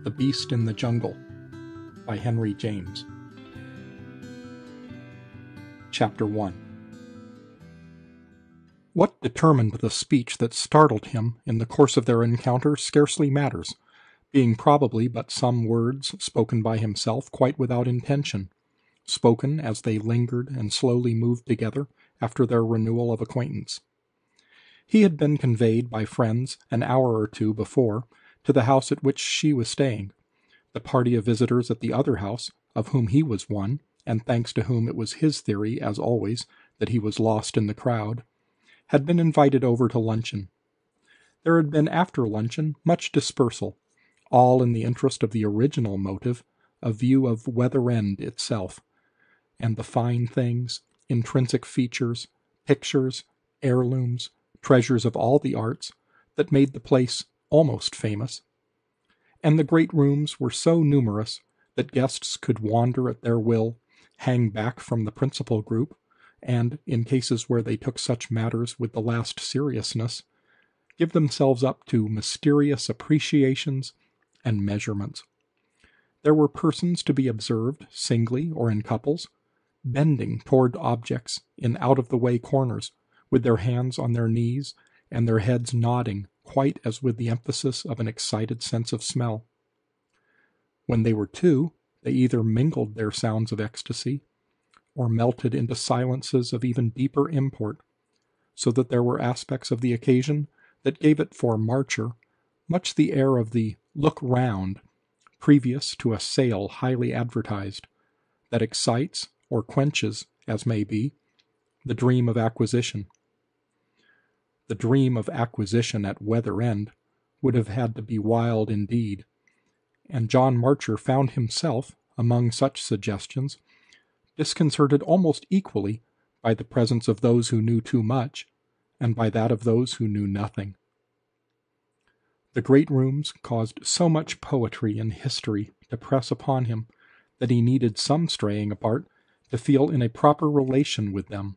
The Beast in the Jungle by Henry James. Chapter 1. What determined the speech that startled him in the course of their encounter scarcely matters, being probably but some words spoken by himself quite without intention, spoken as they lingered and slowly moved together after their renewal of acquaintance. He had been conveyed by friends an hour or two before to the house at which she was staying. The party of visitors at the other house, of whom he was one, and thanks to whom it was his theory, as always, that he was lost in the crowd, had been invited over to luncheon. There had been after luncheon much dispersal, all in the interest of the original motive, a view of Weather End itself, and the fine things, intrinsic features, pictures, heirlooms, treasures of all the arts, that made the place almost famous. And the great rooms were so numerous that guests could wander at their will, hang back from the principal group, and, in cases where they took such matters with the last seriousness, give themselves up to mysterious appreciations and measurements. There were persons to be observed, singly or in couples, bending toward objects in out-of-the-way corners, with their hands on their knees and their heads nodding quite as with the emphasis of an excited sense of smell. When they were two, they either mingled their sounds of ecstasy, or melted into silences of even deeper import, so that there were aspects of the occasion that gave it for Marcher much the air of the look round, previous to a sale highly advertised, that excites, or quenches, as may be, the dream of acquisition. The dream of acquisition at Weather End would have had to be wild indeed, and John Marcher found himself, among such suggestions, disconcerted almost equally by the presence of those who knew too much, and by that of those who knew nothing. The great rooms caused so much poetry and history to press upon him that he needed some straying apart to feel in a proper relation with them,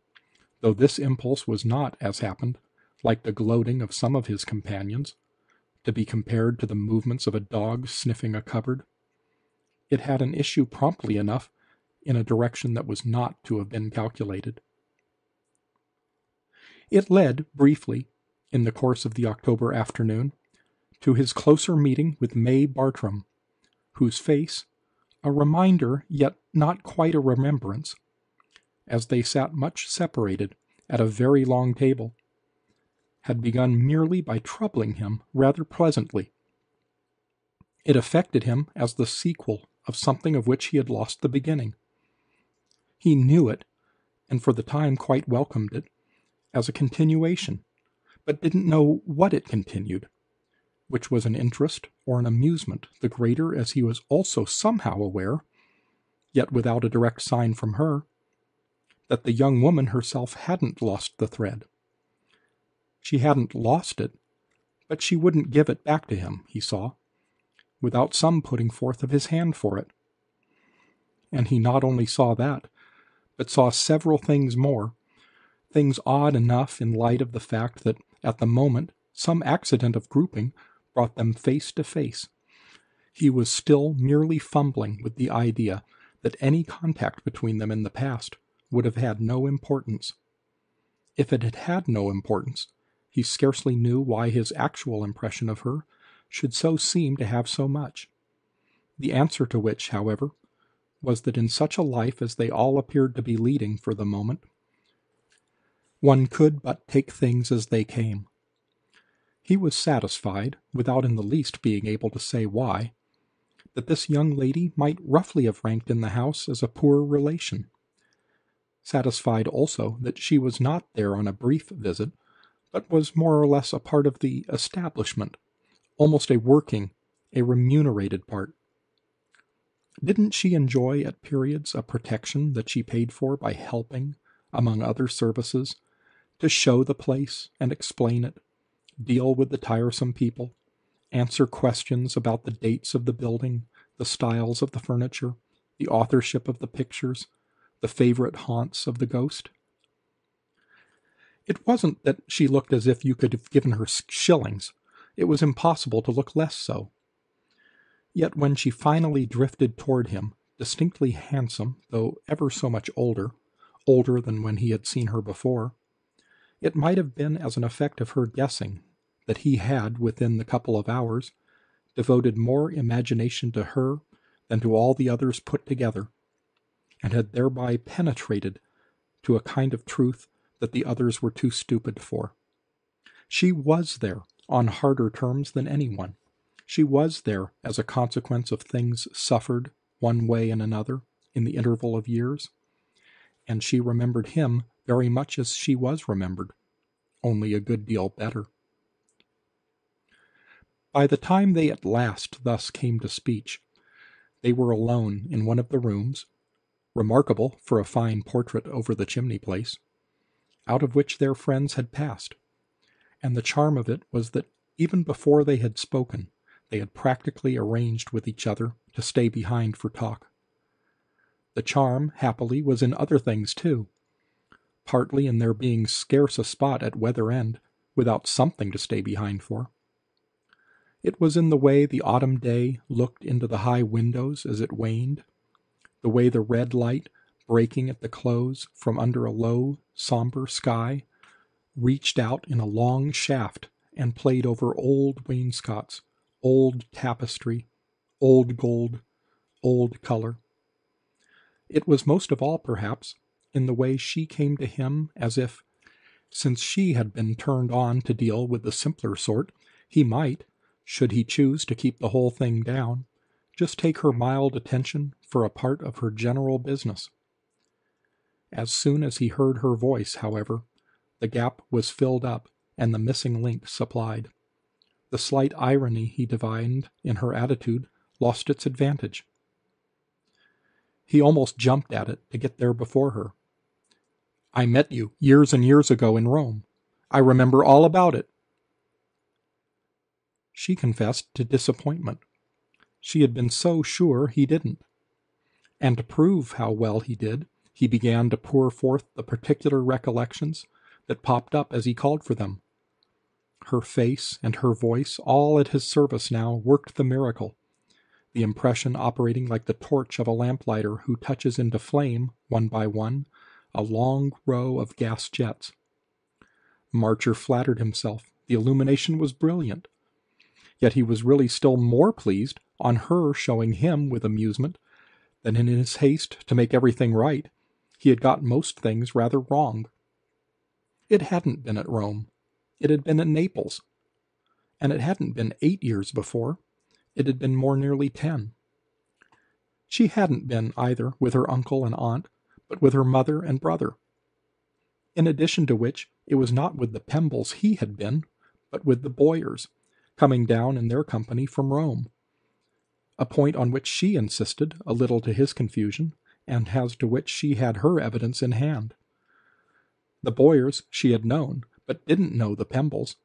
though this impulse was not, as happened, like the gloating of some of his companions, to be compared to the movements of a dog sniffing a cupboard. It had an issue promptly enough in a direction that was not to have been calculated. It led, briefly, in the course of the October afternoon, to his closer meeting with May Bartram, whose face, a reminder yet not quite a remembrance, as they sat much separated at a very long table, had begun merely by troubling him rather pleasantly. It affected him as the sequel of something of which he had lost the beginning. He knew it, and for the time quite welcomed it, as a continuation, but didn't know what it continued, which was an interest or an amusement the greater as he was also somehow aware, yet without a direct sign from her, that the young woman herself hadn't lost the thread. She hadn't lost it, but she wouldn't give it back to him, he saw, without some putting forth of his hand for it. And he not only saw that, but saw several things more, things odd enough in light of the fact that, at the moment, some accident of grouping brought them face to face. He was still merely fumbling with the idea that any contact between them in the past would have had no importance. If it had had no importance, he scarcely knew why his actual impression of her should so seem to have so much. The answer to which, however, was that in such a life as they all appeared to be leading for the moment, one could but take things as they came. He was satisfied, without in the least being able to say why, that this young lady might roughly have ranked in the house as a poor relation. Satisfied also that she was not there on a brief visit, but was more or less a part of the establishment, almost a working, a remunerated part. Didn't she enjoy at periods a protection that she paid for by helping, among other services, to show the place and explain it, deal with the tiresome people, answer questions about the dates of the building, the styles of the furniture, the authorship of the pictures, the favorite haunts of the ghost? It wasn't that she looked as if you could have given her shillings. It was impossible to look less so. Yet when she finally drifted toward him, distinctly handsome, though ever so much older than when he had seen her before, it might have been as an effect of her guessing that he had, within the couple of hours, devoted more imagination to her than to all the others put together, and had thereby penetrated to a kind of truth that the others were too stupid for. She was there on harder terms than anyone. She was there as a consequence of things suffered one way and another in the interval of years, and she remembered him very much as she was remembered, only a good deal better. By the time they at last thus came to speech, they were alone in one of the rooms, remarkable for a fine portrait over the chimney-place, out of which their friends had passed, and the charm of it was that even before they had spoken, they had practically arranged with each other to stay behind for talk. The charm, happily, was in other things too, partly in there being scarce a spot at Weather End without something to stay behind for. It was in the way the autumn day looked into the high windows as it waned, the way the red light, breaking at the close from under a low, somber sky, reached out in a long shaft and played over old wainscots, old tapestry, old gold, old color. It was most of all, perhaps, in the way she came to him as if, since she had been turned on to deal with the simpler sort, he might, should he choose to keep the whole thing down, just take her mild attention for a part of her general business. As soon as he heard her voice, however, the gap was filled up and the missing link supplied. The slight irony he divined in her attitude lost its advantage. He almost jumped at it to get there before her. "I met you years and years ago in Rome. I remember all about it." She confessed to disappointment. She had been so sure he didn't. And to prove how well he did, he began to pour forth the particular recollections that popped up as he called for them. Her face and her voice, all at his service now, worked the miracle, the impression operating like the torch of a lamplighter who touches into flame, one by one, a long row of gas jets. Marcher flattered himself the illumination was brilliant, yet he was really still more pleased on her showing him with amusement that in his haste to make everything right, he had got most things rather wrong. It hadn't been at Rome. It had been at Naples. And it hadn't been 8 years before. It had been more nearly 10. She hadn't been either with her uncle and aunt, but with her mother and brother. In addition to which, it was not with the Pembles he had been, but with the Boyers, coming down in their company from Rome. A point on which she insisted, a little to his confusion, and as to which she had her evidence in hand. The Boyers she had known, but didn't know the Pembles,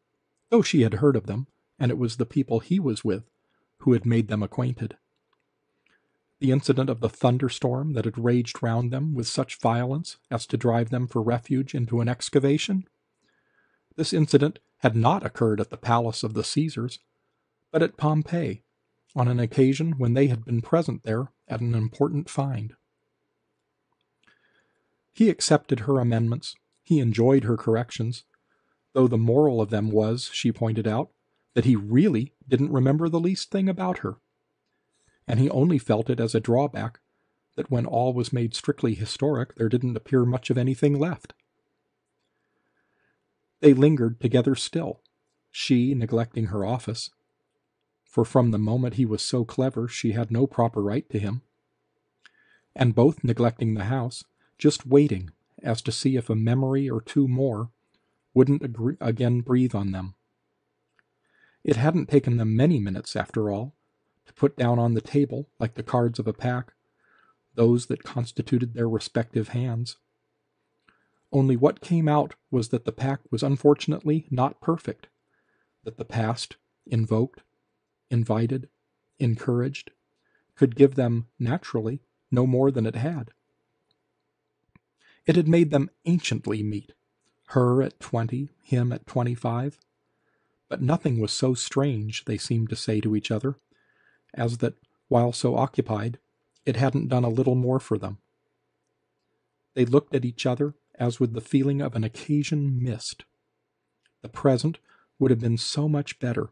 though she had heard of them, and it was the people he was with who had made them acquainted. The incident of the thunderstorm that had raged round them with such violence as to drive them for refuge into an excavation? This incident had not occurred at the palace of the Caesars, but at Pompeii, on an occasion when they had been present there at an important find. He accepted her amendments, he enjoyed her corrections, though the moral of them was, she pointed out, that he really didn't remember the least thing about her. And he only felt it as a drawback that when all was made strictly historic, there didn't appear much of anything left. They lingered together still, she neglecting her office, for from the moment he was so clever she had no proper right to him, and both neglecting the house, just waiting as to see if a memory or two more wouldn't again breathe on them. It hadn't taken them many minutes, after all, to put down on the table, like the cards of a pack, those that constituted their respective hands. Only what came out was that the pack was unfortunately not perfect, that the past, invoked, invited, encouraged, could give them, naturally, no more than it had. It had made them anciently meet, her at 20, him at 25. But nothing was so strange, they seemed to say to each other, as that, while so occupied, it hadn't done a little more for them. They looked at each other as with the feeling of an occasion missed. The present would have been so much better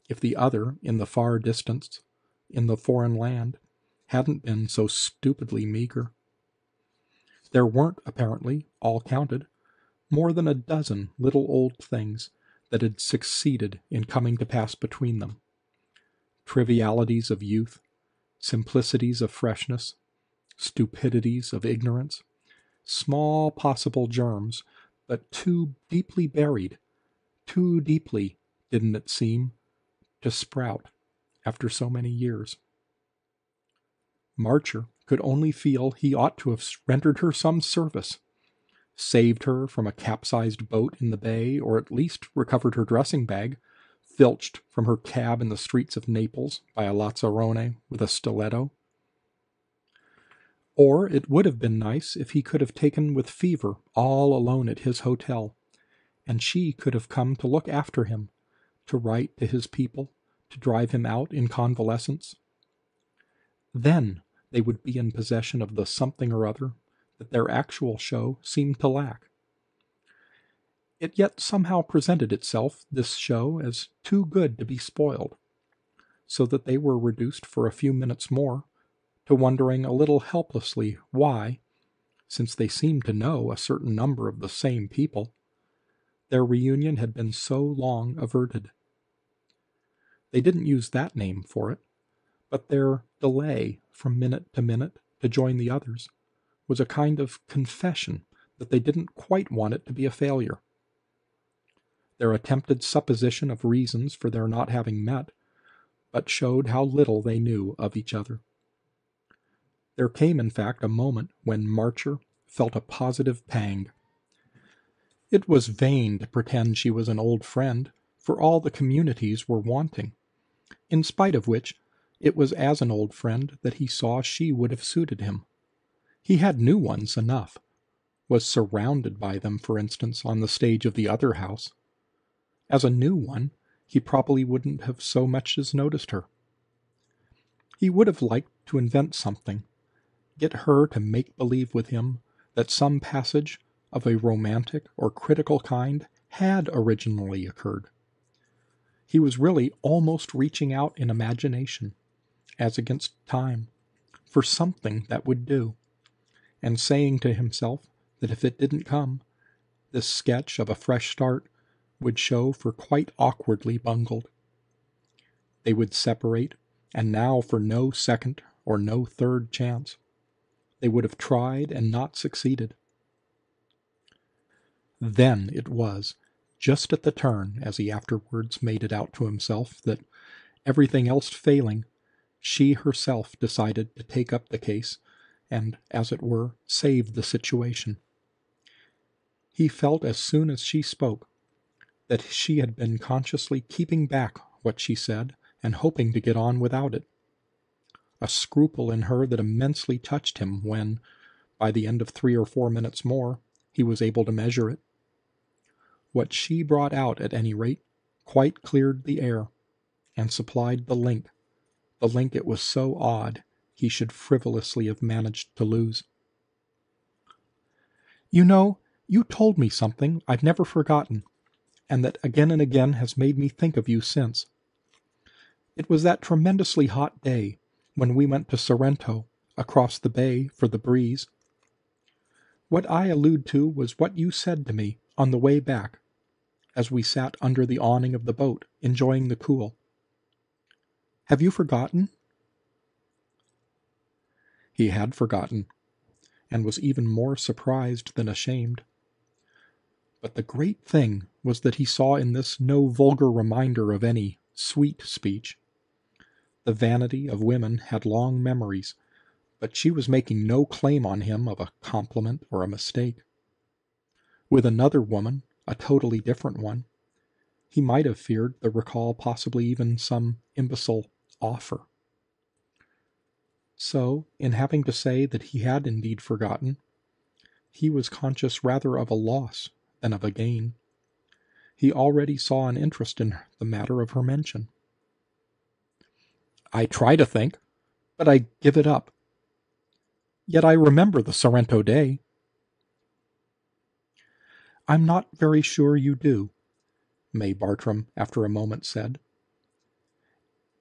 if the other, in the far distance, in the foreign land, hadn't been so stupidly meager. There weren't, apparently, all counted, more than a dozen little old things that had succeeded in coming to pass between them. Trivialities of youth, simplicities of freshness, stupidities of ignorance, small possible germs, but too deeply buried, too deeply, didn't it seem, to sprout after so many years. Marcher could only feel he ought to have rendered her some service, saved her from a capsized boat in the bay, or at least recovered her dressing bag, filched from her cab in the streets of Naples by a lazzarone with a stiletto. Or it would have been nice if he could have taken with fever all alone at his hotel, and she could have come to look after him, to write to his people, to drive him out in convalescence. Then they would be in possession of the something or other that their actual show seemed to lack. It yet somehow presented itself, this show, as too good to be spoiled, so that they were reduced for a few minutes more to wondering a little helplessly why, since they seemed to know a certain number of the same people, their reunion had been so long averted. They didn't use that name for it, but their delay from minute to join the others was a kind of confession that they didn't quite want it to be a failure. Their attempted supposition of reasons for their not having met but showed how little they knew of each other. There came, in fact, a moment when Marcher felt a positive pang. It was vain to pretend she was an old friend, for all the communities were wanting, in spite of which it was as an old friend that he saw she would have suited him. He had new ones enough, was surrounded by them, for instance, on the stage of the other house. As a new one, he probably wouldn't have so much as noticed her. He would have liked to invent something, get her to make believe with him that some passage of a romantic or critical kind had originally occurred. He was really almost reaching out in imagination, as against time, for something that would do, and saying to himself that if it didn't come, this sketch of a fresh start would show for quite awkwardly bungled. They would separate, and now for no second or no third chance. They would have tried and not succeeded. Then it was, just at the turn, as he afterwards made it out to himself, that, everything else failing, she herself decided to take up the case and, as it were, save the situation. He felt as soon as she spoke that she had been consciously keeping back what she said and hoping to get on without it. A scruple in her that immensely touched him when, by the end of 3 or 4 minutes more, he was able to measure it. What she brought out, at any rate, quite cleared the air, and supplied the link it was so odd he should frivolously have managed to lose. "You know, you told me something I've never forgotten, and that again and again has made me think of you since. It was that tremendously hot day when we went to Sorrento, across the bay, for the breeze. What I allude to was what you said to me on the way back, as we sat under the awning of the boat, enjoying the cool. Have you forgotten?" He had forgotten, and was even more surprised than ashamed. But the great thing was that he saw in this no vulgar reminder of any sweet speech. The vanity of women had long memories, but she was making no claim on him of a compliment or a mistake. With another woman, a totally different one, he might have feared the recall, possibly even some imbecile offer. So, in having to say that he had indeed forgotten, he was conscious rather of a loss than of a gain. He already saw an interest in the matter of her mention. I try to think, but I give it up. Yet I remember the Sorrento day. I'm not very sure you do, May Bartram, after a moment, said.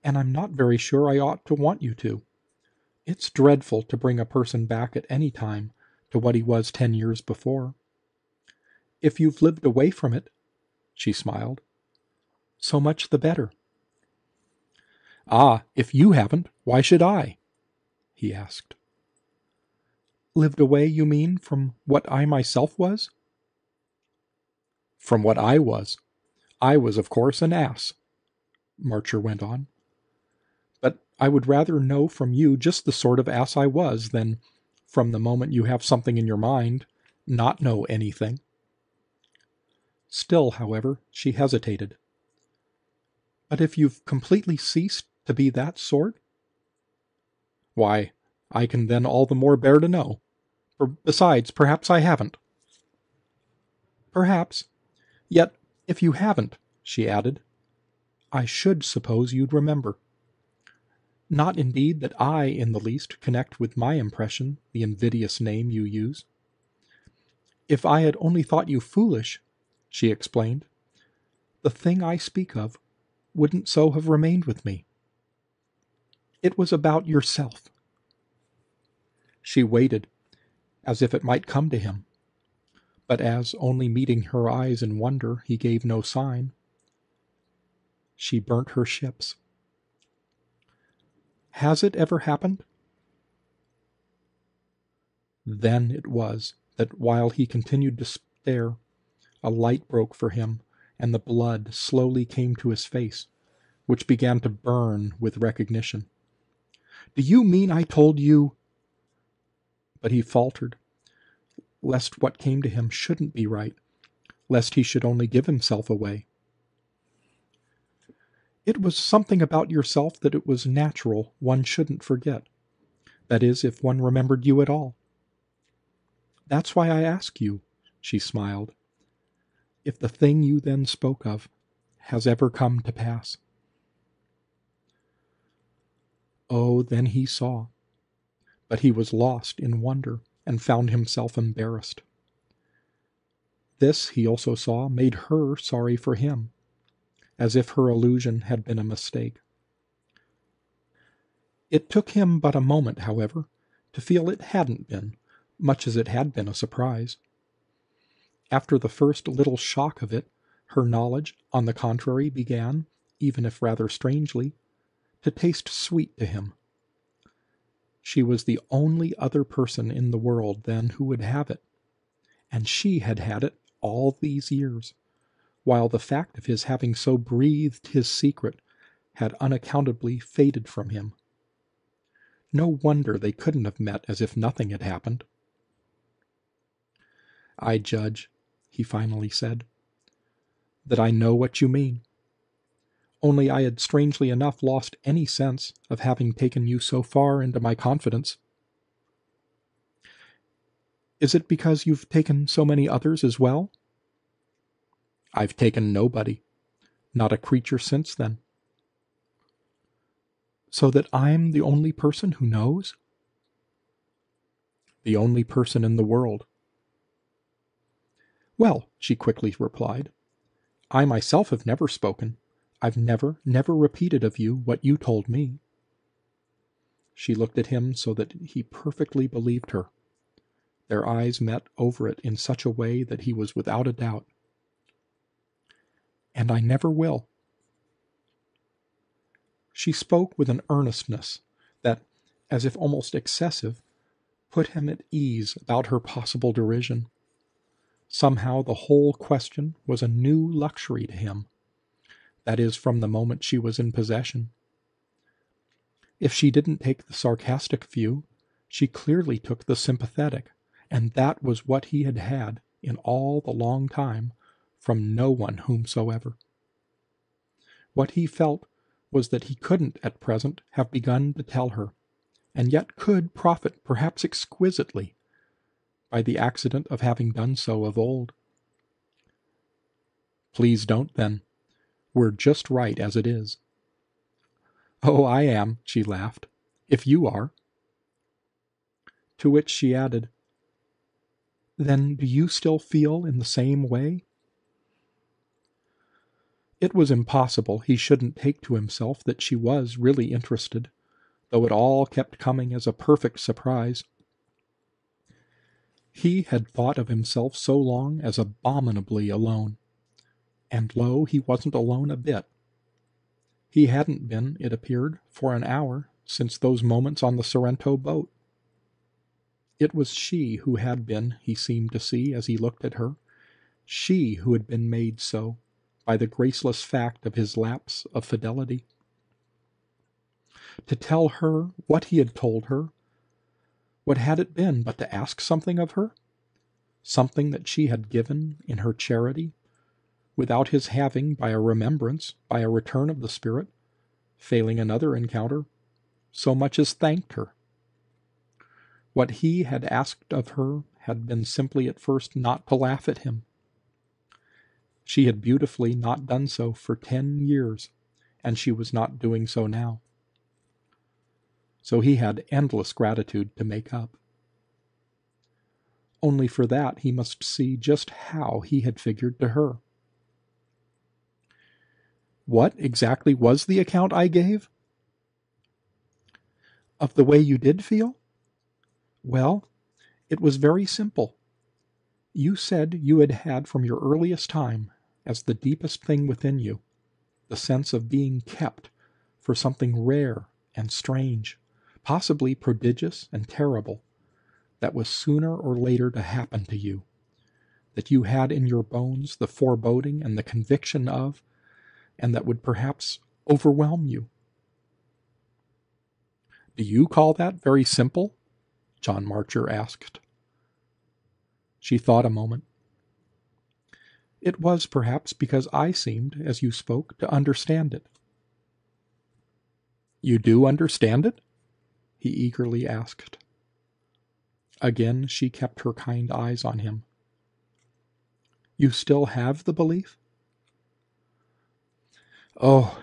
And I'm not very sure I ought to want you to. It's dreadful to bring a person back at any time to what he was 10 years before. If you've lived away from it, she smiled, so much the better. Ah, if you haven't, why should I? He asked. Lived away, you mean, from what I myself was? From what I was. I was, of course, an ass, Marcher went on. But I would rather know from you just the sort of ass I was than, from the moment you have something in your mind, not know anything. Still, however, she hesitated. But if you've completely ceased to be that sort? Why, I can then all the more bear to know. Besides, perhaps I haven't. Perhaps. Yet, if you haven't, she added, I should suppose you'd remember. Not indeed that I, in the least, connect with my impression the invidious name you use. If I had only thought you foolish, she explained, the thing I speak of wouldn't so have remained with me. It was about yourself. She waited, as if it might come to him, but as, only meeting her eyes in wonder, he gave no sign, she burnt her ships. Has it ever happened? Then it was that while he continued to stare, a light broke for him, and the blood slowly came to his face, which began to burn with recognition. Do you mean I told you? But he faltered, lest what came to him shouldn't be right, lest he should only give himself away. It was something about yourself that it was natural one shouldn't forget. That is, if one remembered you at all. That's why I ask you, she smiled, if the thing you then spoke of has ever come to pass. Oh, then he saw. But he was lost in wonder and found himself embarrassed. This, he also saw, made her sorry for him, as if her illusion had been a mistake. It took him but a moment, however, to feel it hadn't been, much as it had been a surprise. After the first little shock of it, her knowledge, on the contrary, began, even if rather strangely, to taste sweet to him. She was the only other person in the world then who would have it, and she had had it all these years, while the fact of his having so breathed his secret had unaccountably faded from him. No wonder they couldn't have met as if nothing had happened. I judge, he finally said, that I know what you mean. Only I had strangely enough lost any sense of having taken you so far into my confidence. Is it because you've taken so many others as well? I've taken nobody, not a creature since then. So that I'm the only person who knows? The only person in the world. Well, she quickly replied, I myself have never spoken. I've never repeated of you what you told me. She looked at him so that he perfectly believed her. Their eyes met over it in such a way that he was without a doubt. And I never will. She spoke with an earnestness that, as if almost excessive, put him at ease about her possible derision. Somehow the whole question was a new luxury to him. That is, from the moment she was in possession. If she didn't take the sarcastic view, she clearly took the sympathetic, and that was what he had had, in all the long time, from no one whomsoever. What he felt was that he couldn't at present have begun to tell her, and yet could profit perhaps exquisitely by the accident of having done so of old. Please don't, then. We're just right as it is. "Oh, I am," she laughed, "if you are." To which she added, "Then do you still feel in the same way?" It was impossible he shouldn't take to himself that she was really interested, though it all kept coming as a perfect surprise. He had thought of himself so long as abominably alone. And lo, he wasn't alone a bit. He hadn't been, it appeared, for an hour since those moments on the Sorrento boat. It was she who had been, he seemed to see as he looked at her, she who had been made so by the graceless fact of his lapse of fidelity. To tell her what he had told her, what had it been but to ask something of her? Something that she had given in her charity, without his having, by a remembrance, by a return of the Spirit, failing another encounter, so much as thanked her. What he had asked of her had been simply at first not to laugh at him. She had beautifully not done so for 10 years, and she was not doing so now. So he had endless gratitude to make up. Only for that he must see just how he had figured to her. What exactly was the account I gave? Of the way you did feel? Well, it was very simple. You said you had had from your earliest time, as the deepest thing within you, the sense of being kept for something rare and strange, possibly prodigious and terrible, that was sooner or later to happen to you, that you had in your bones the foreboding and the conviction of, and that would perhaps overwhelm you. Do you call that very simple? John Marcher asked. She thought a moment. It was perhaps because I seemed, as you spoke, to understand it. You do understand it? He eagerly asked. Again she kept her kind eyes on him. You still have the belief? Oh,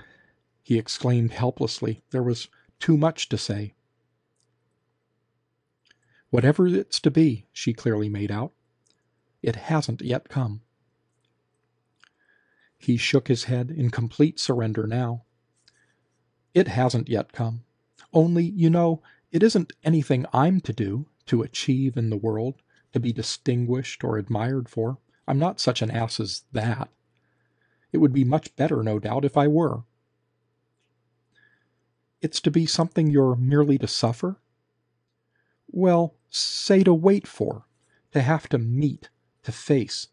he exclaimed helplessly. There was too much to say. Whatever it's to be, she clearly made out, it hasn't yet come. He shook his head in complete surrender now. It hasn't yet come. Only, you know, it isn't anything I'm to do, to achieve in the world, to be distinguished or admired for. I'm not such an ass as that. It would be much better, no doubt, if I were. It's to be something you're merely to suffer? Well, say to wait for, to have to meet, to face,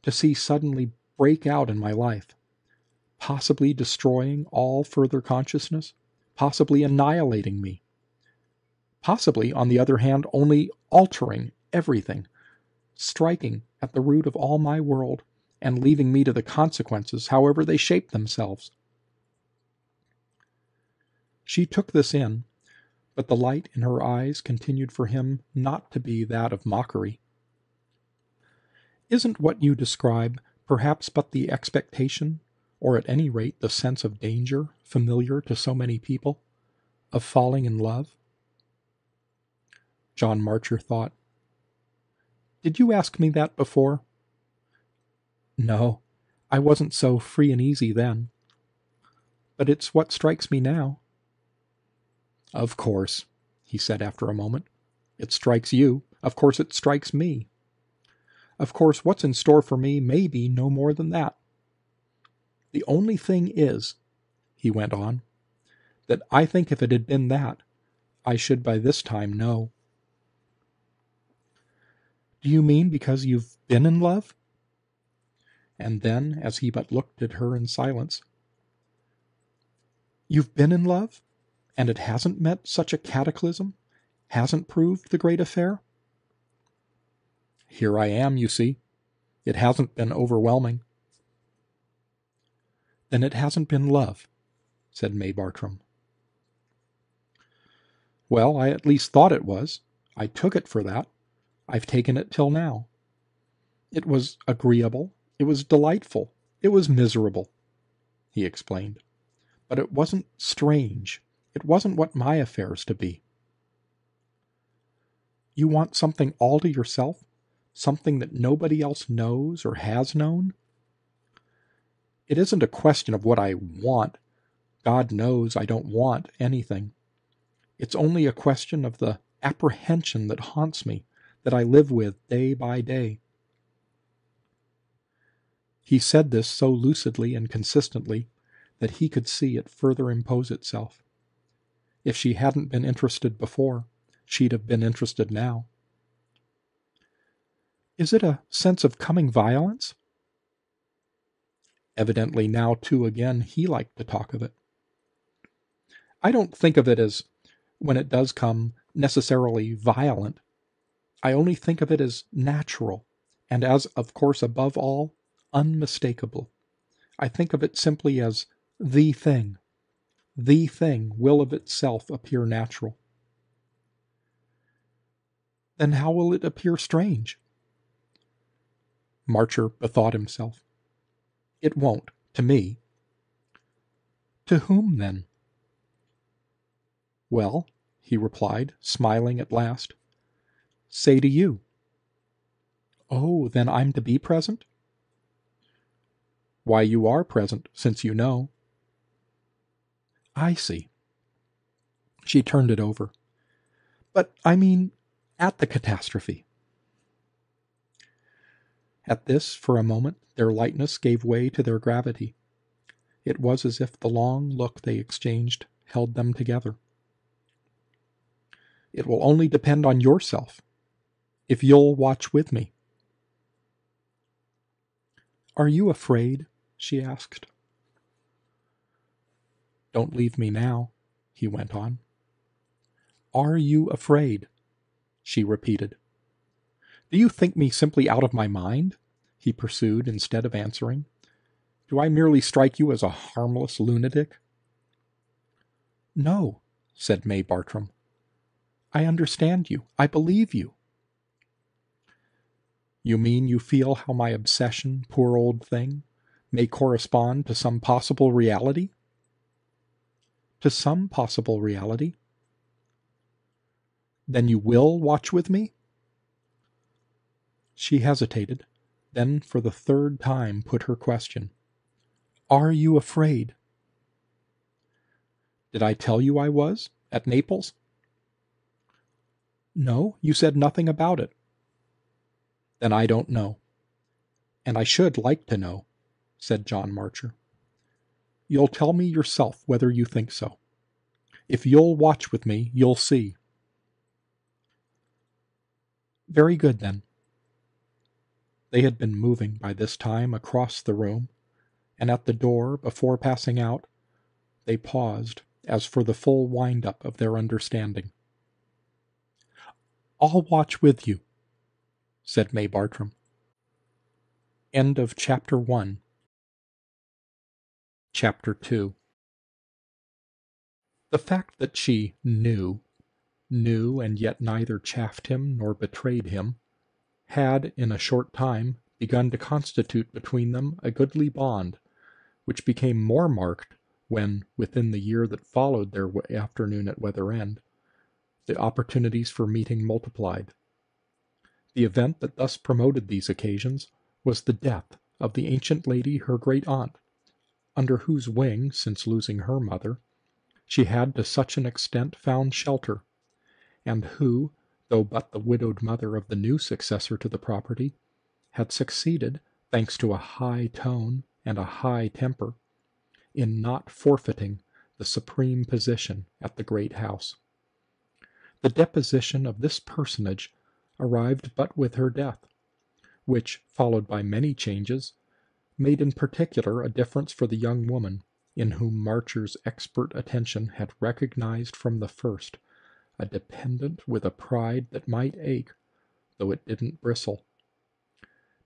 to see suddenly break out in my life, possibly destroying all further consciousness, possibly annihilating me, possibly, on the other hand, only altering everything, striking at the root of all my world, and leaving me to the consequences, however they shape themselves. She took this in, but the light in her eyes continued for him not to be that of mockery. Isn't what you describe perhaps but the expectation, or at any rate the sense of danger familiar to so many people, of falling in love? John Marcher thought. Did you ask me that before? No, I wasn't so free and easy then. But it's what strikes me now. Of course, he said after a moment. It strikes you. Of course it strikes me. Of course what's in store for me may be no more than that. The only thing is, he went on, that I think if it had been that, I should by this time know. Do you mean because you've been in love? And then, as he but looked at her in silence, you've been in love? And it hasn't met such a cataclysm? Hasn't proved the great affair? Here I am, you see. It hasn't been overwhelming. Then it hasn't been love, said May Bartram. Well, I at least thought it was. I took it for that. I've taken it till now. It was agreeable. It was delightful. It was miserable, he explained. But it wasn't strange. It wasn't what my affair's to be. You want something all to yourself? Something that nobody else knows or has known? It isn't a question of what I want. God knows I don't want anything. It's only a question of the apprehension that haunts me, that I live with day by day. He said this so lucidly and consistently that he could see it further impose itself. If she hadn't been interested before, she'd have been interested now. Is it a sense of coming violence? Evidently now, too, again, he liked to talk of it. I don't think of it as, when it does come, necessarily violent. I only think of it as natural, and as, of course, above all, unmistakable. I think of it simply as the thing. The thing will of itself appear natural. Then how will it appear strange? Marcher bethought himself. It won't, to me. To whom, then? Well, he replied, smiling at last, say to you. Oh, then I'm to be present? Why, you are present, since you know. I see. She turned it over. But, I mean, at the catastrophe. At this, for a moment, their lightness gave way to their gravity. It was as if the long look they exchanged held them together. It will only depend on yourself, if you'll watch with me. Are you afraid? She asked. Don't leave me now, he went on. Are you afraid? She repeated. Do you think me simply out of my mind? He pursued instead of answering. Do I merely strike you as a harmless lunatic? No, said May Bartram. I understand you. I believe you. You mean you feel how my obsession, poor old thing, may correspond to some possible reality? To some possible reality. Then you will watch with me? She hesitated, then for the third time put her question. Are you afraid? Did I tell you I was, at Naples? No, you said nothing about it. Then I don't know. And I should like to know, said John Marcher. You'll tell me yourself whether you think so. If you'll watch with me, you'll see. Very good, then. They had been moving by this time across the room, and at the door, before passing out, they paused as for the full wind-up of their understanding. I'll watch with you, said May Bartram. End of Chapter 1. Chapter 2. The fact that she knew and yet neither chaffed him nor betrayed him, had, in a short time, begun to constitute between them a goodly bond, which became more marked when, within the year that followed their afternoon at Weather End, the opportunities for meeting multiplied. The event that thus promoted these occasions was the death of the ancient lady her great-aunt, under whose wing, since losing her mother, she had to such an extent found shelter, and who, though but the widowed mother of the new successor to the property, had succeeded, thanks to a high tone and a high temper, in not forfeiting the supreme position at the great house. The deposition of this personage arrived but with her death, which, followed by many changes, made in particular a difference for the young woman, in whom Marcher's expert attention had recognized from the first a dependent with a pride that might ache, though it didn't bristle.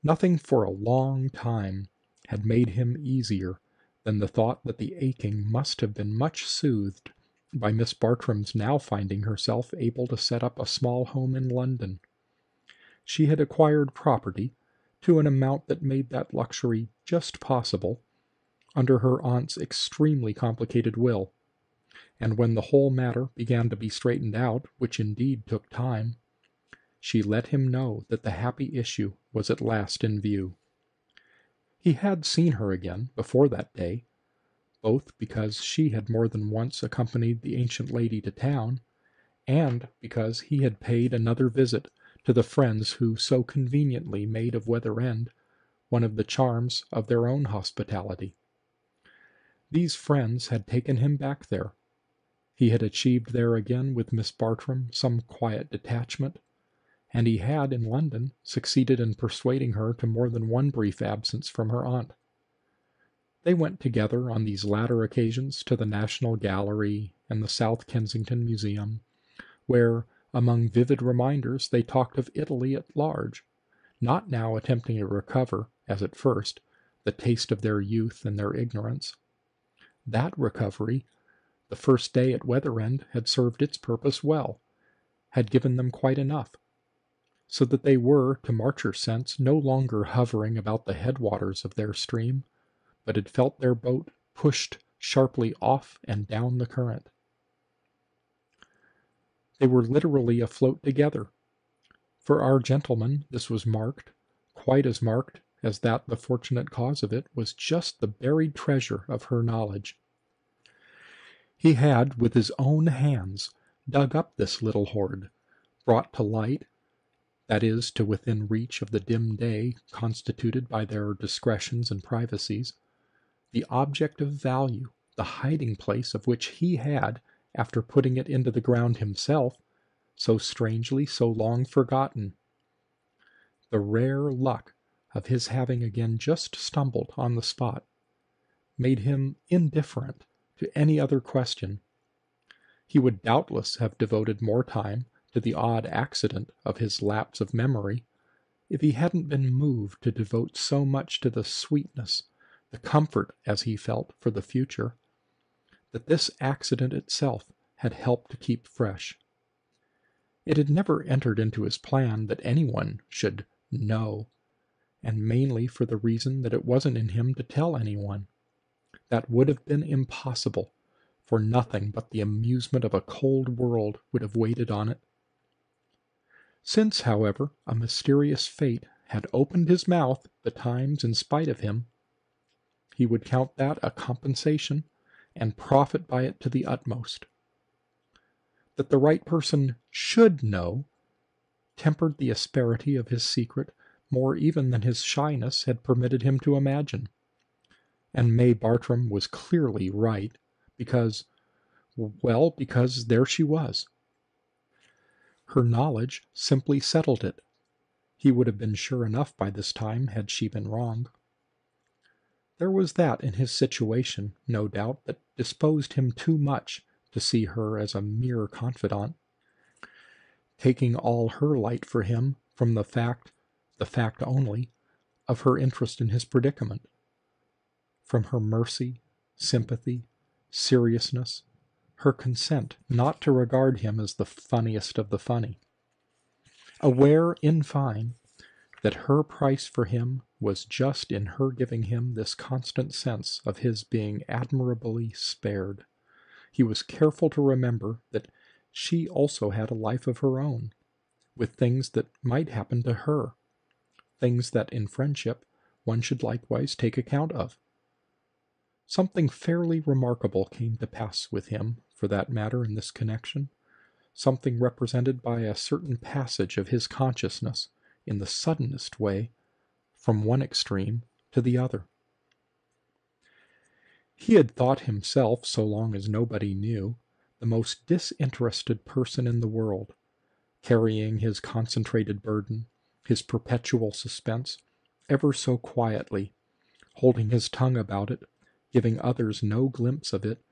Nothing for a long time had made him easier than the thought that the aching must have been much soothed by Miss Bartram's now finding herself able to set up a small home in London. She had acquired property, to an amount that made that luxury just possible, under her aunt's extremely complicated will, and when the whole matter began to be straightened out, which indeed took time, she let him know that the happy issue was at last in view. He had seen her again before that day, both because she had more than once accompanied the ancient lady to town, and because he had paid another visit to the friends who so conveniently made of Weather End one of the charms of their own hospitality. These friends had taken him back there. He had achieved there again with Miss Bartram some quiet detachment, and he had, in London, succeeded in persuading her to more than one brief absence from her aunt. They went together on these latter occasions to the National Gallery and the South Kensington Museum, where, among vivid reminders, they talked of Italy at large, not now attempting to recover, as at first, the taste of their youth and their ignorance. That recovery, the first day at Weather End, had served its purpose well, had given them quite enough, so that they were, to Marcher's sense, no longer hovering about the headwaters of their stream, but had felt their boat pushed sharply off and down the current. They were literally afloat together. For our gentleman this was marked, quite as marked as that the fortunate cause of it was just the buried treasure of her knowledge. He had, with his own hands, dug up this little hoard, brought to light, that is, to within reach of the dim day constituted by their discretions and privacies, the object of value, the hiding-place of which he had, after putting it into the ground himself, so strangely, so long forgotten. The rare luck of his having again just stumbled on the spot made him indifferent to any other question. He would doubtless have devoted more time to the odd accident of his lapse of memory if he hadn't been moved to devote so much to the sweetness, the comfort, as he felt, for the future, that this accident itself had helped to keep fresh. It had never entered into his plan that anyone should know, and mainly for the reason that it wasn't in him to tell anyone. That would have been impossible, for nothing but the amusement of a cold world would have waited on it. Since, however, a mysterious fate had opened his mouth betimes in spite of him, he would count that a compensation, and profit by it to the utmost. That the right person should know tempered the asperity of his secret more even than his shyness had permitted him to imagine. And May Bartram was clearly right, because there she was. Her knowledge simply settled it. He would have been sure enough by this time had she been wrong. There was that in his situation, no doubt, that disposed him too much to see her as a mere confidant, taking all her light for him from the fact only, of her interest in his predicament, from her mercy, sympathy, seriousness, her consent not to regard him as the funniest of the funny. Aware, in fine, that her price for him was just in her giving him this constant sense of his being admirably spared, he was careful to remember that she also had a life of her own, with things that might happen to her, things that in friendship one should likewise take account of. Something fairly remarkable came to pass with him, for that matter, in this connection, something represented by a certain passage of his consciousness, in the suddenest way, from one extreme to the other. He had thought himself, so long as nobody knew, the most disinterested person in the world, carrying his concentrated burden, his perpetual suspense, ever so quietly, holding his tongue about it, giving others no glimpse of it,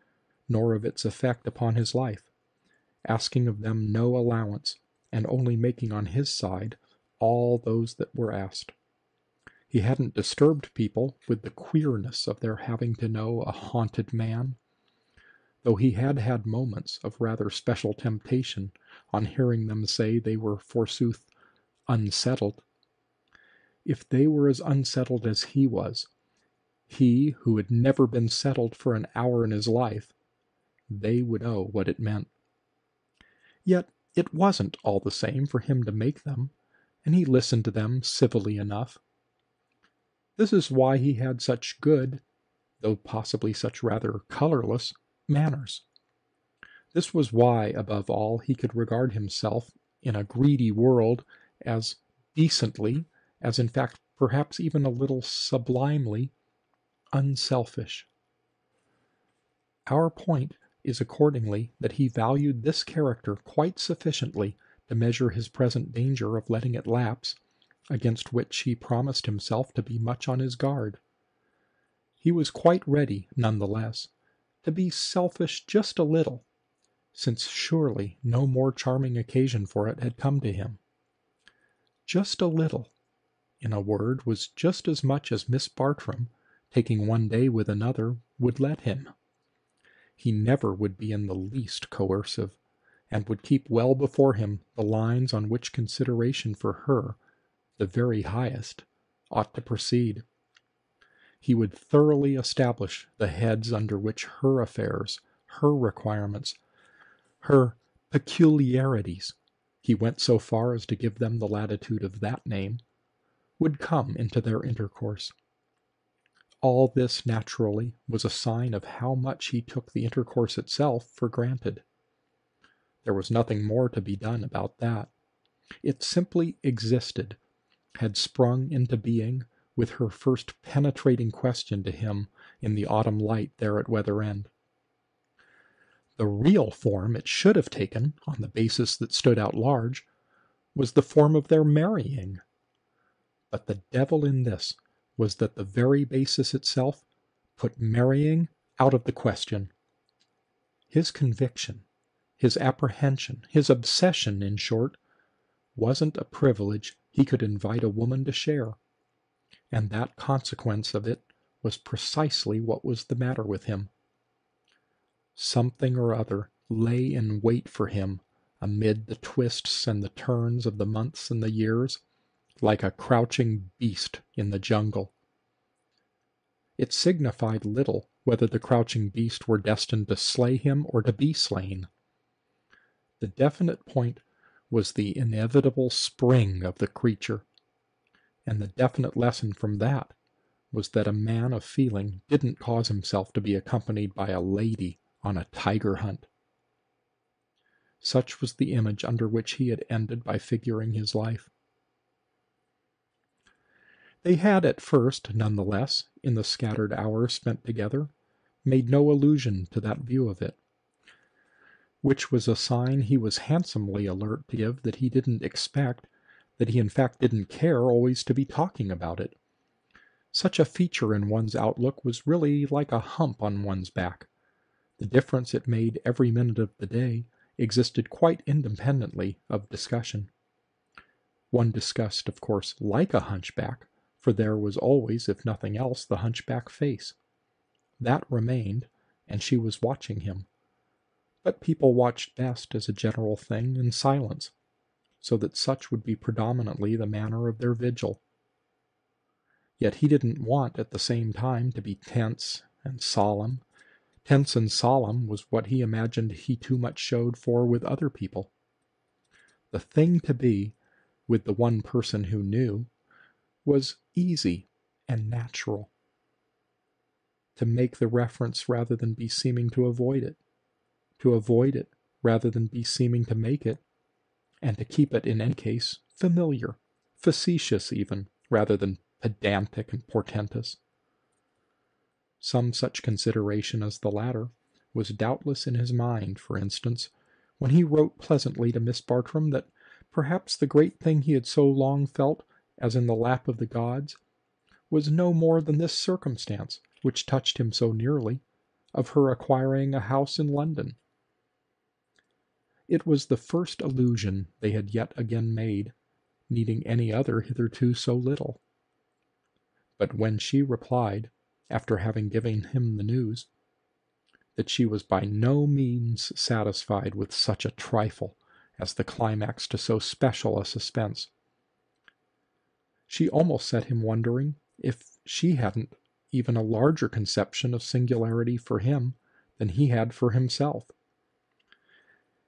nor of its effect upon his life, asking of them no allowance, and only making on his side all those that were asked. He hadn't disturbed people with the queerness of their having to know a haunted man, though he had had moments of rather special temptation on hearing them say they were forsooth unsettled. If they were as unsettled as he was, He who had never been settled for an hour in his life, they would know what it meant. Yet it wasn't all the same for him to make them, and he listened to them civilly enough. This is why he had such good, though possibly such rather colorless, manners. This was why, above all, he could regard himself, in a greedy world, as decently, as in fact perhaps even a little sublimely, unselfish. Our point is accordingly that he valued this character quite sufficiently to measure his present danger of letting it lapse, against which he promised himself to be much on his guard. He was quite ready, none the less, to be selfish just a little, since surely no more charming occasion for it had come to him. Just a little, in a word, was just as much as Miss Bartram, taking one day with another, would let him. He never would be in the least coercive, and would keep well before him the lines on which consideration for her, the very highest, ought to proceed. He would thoroughly establish the heads under which her affairs, her requirements, her peculiarities, he went so far as to give them the latitude of that name, would come into their intercourse. All this, naturally, was a sign of how much he took the intercourse itself for granted. There was nothing more to be done about that. It simply existed, had sprung into being with her first penetrating question to him in the autumn light there at Weather End. The real form it should have taken, on the basis that stood out large, was the form of their marrying. But the devil in this was that the very basis itself put marrying out of the question. His conviction, his apprehension, his obsession, in short, wasn't a privilege he could invite a woman to share, and that consequence of it was precisely what was the matter with him. Something or other lay in wait for him amid the twists and the turns of the months and the years, like a crouching beast in the jungle. It signified little whether the crouching beast were destined to slay him or to be slain. The definite point was the inevitable spring of the creature, and the definite lesson from that was that a man of feeling didn't cause himself to be accompanied by a lady on a tiger hunt. Such was the image under which he had ended by figuring his life. They had at first, none the less, in the scattered hours spent together, made no allusion to that view of it, which was a sign he was handsomely alert to give that he didn't expect, that he in fact didn't care always to be talking about it. Such a feature in one's outlook was really like a hump on one's back. The difference it made every minute of the day existed quite independently of discussion. One discussed, of course, like a hunchback, for there was always, if nothing else, the hunchback face. That remained, and she was watching him. But people watched best, as a general thing, in silence, so that such would be predominantly the manner of their vigil. Yet he didn't want, at the same time, to be tense and solemn. Tense and solemn was what he imagined he too much showed for with other people. The thing to be, with the one person who knew, was easy and natural. To make the reference rather than be seeming to avoid it rather than be seeming to make it, and to keep it in any case familiar, facetious even, rather than pedantic and portentous. Some such consideration as the latter was doubtless in his mind, for instance, when he wrote pleasantly to Miss Bartram that perhaps the great thing he had so long felt, as in the lap of the gods, was no more than this circumstance, which touched him so nearly, of her acquiring a house in London. It was the first allusion they had yet again made, needing any other hitherto so little. But when she replied, after having given him the news, that she was by no means satisfied with such a trifle as the climax to so special a suspense, she almost set him wondering if she hadn't even a larger conception of singularity for him than he had for himself.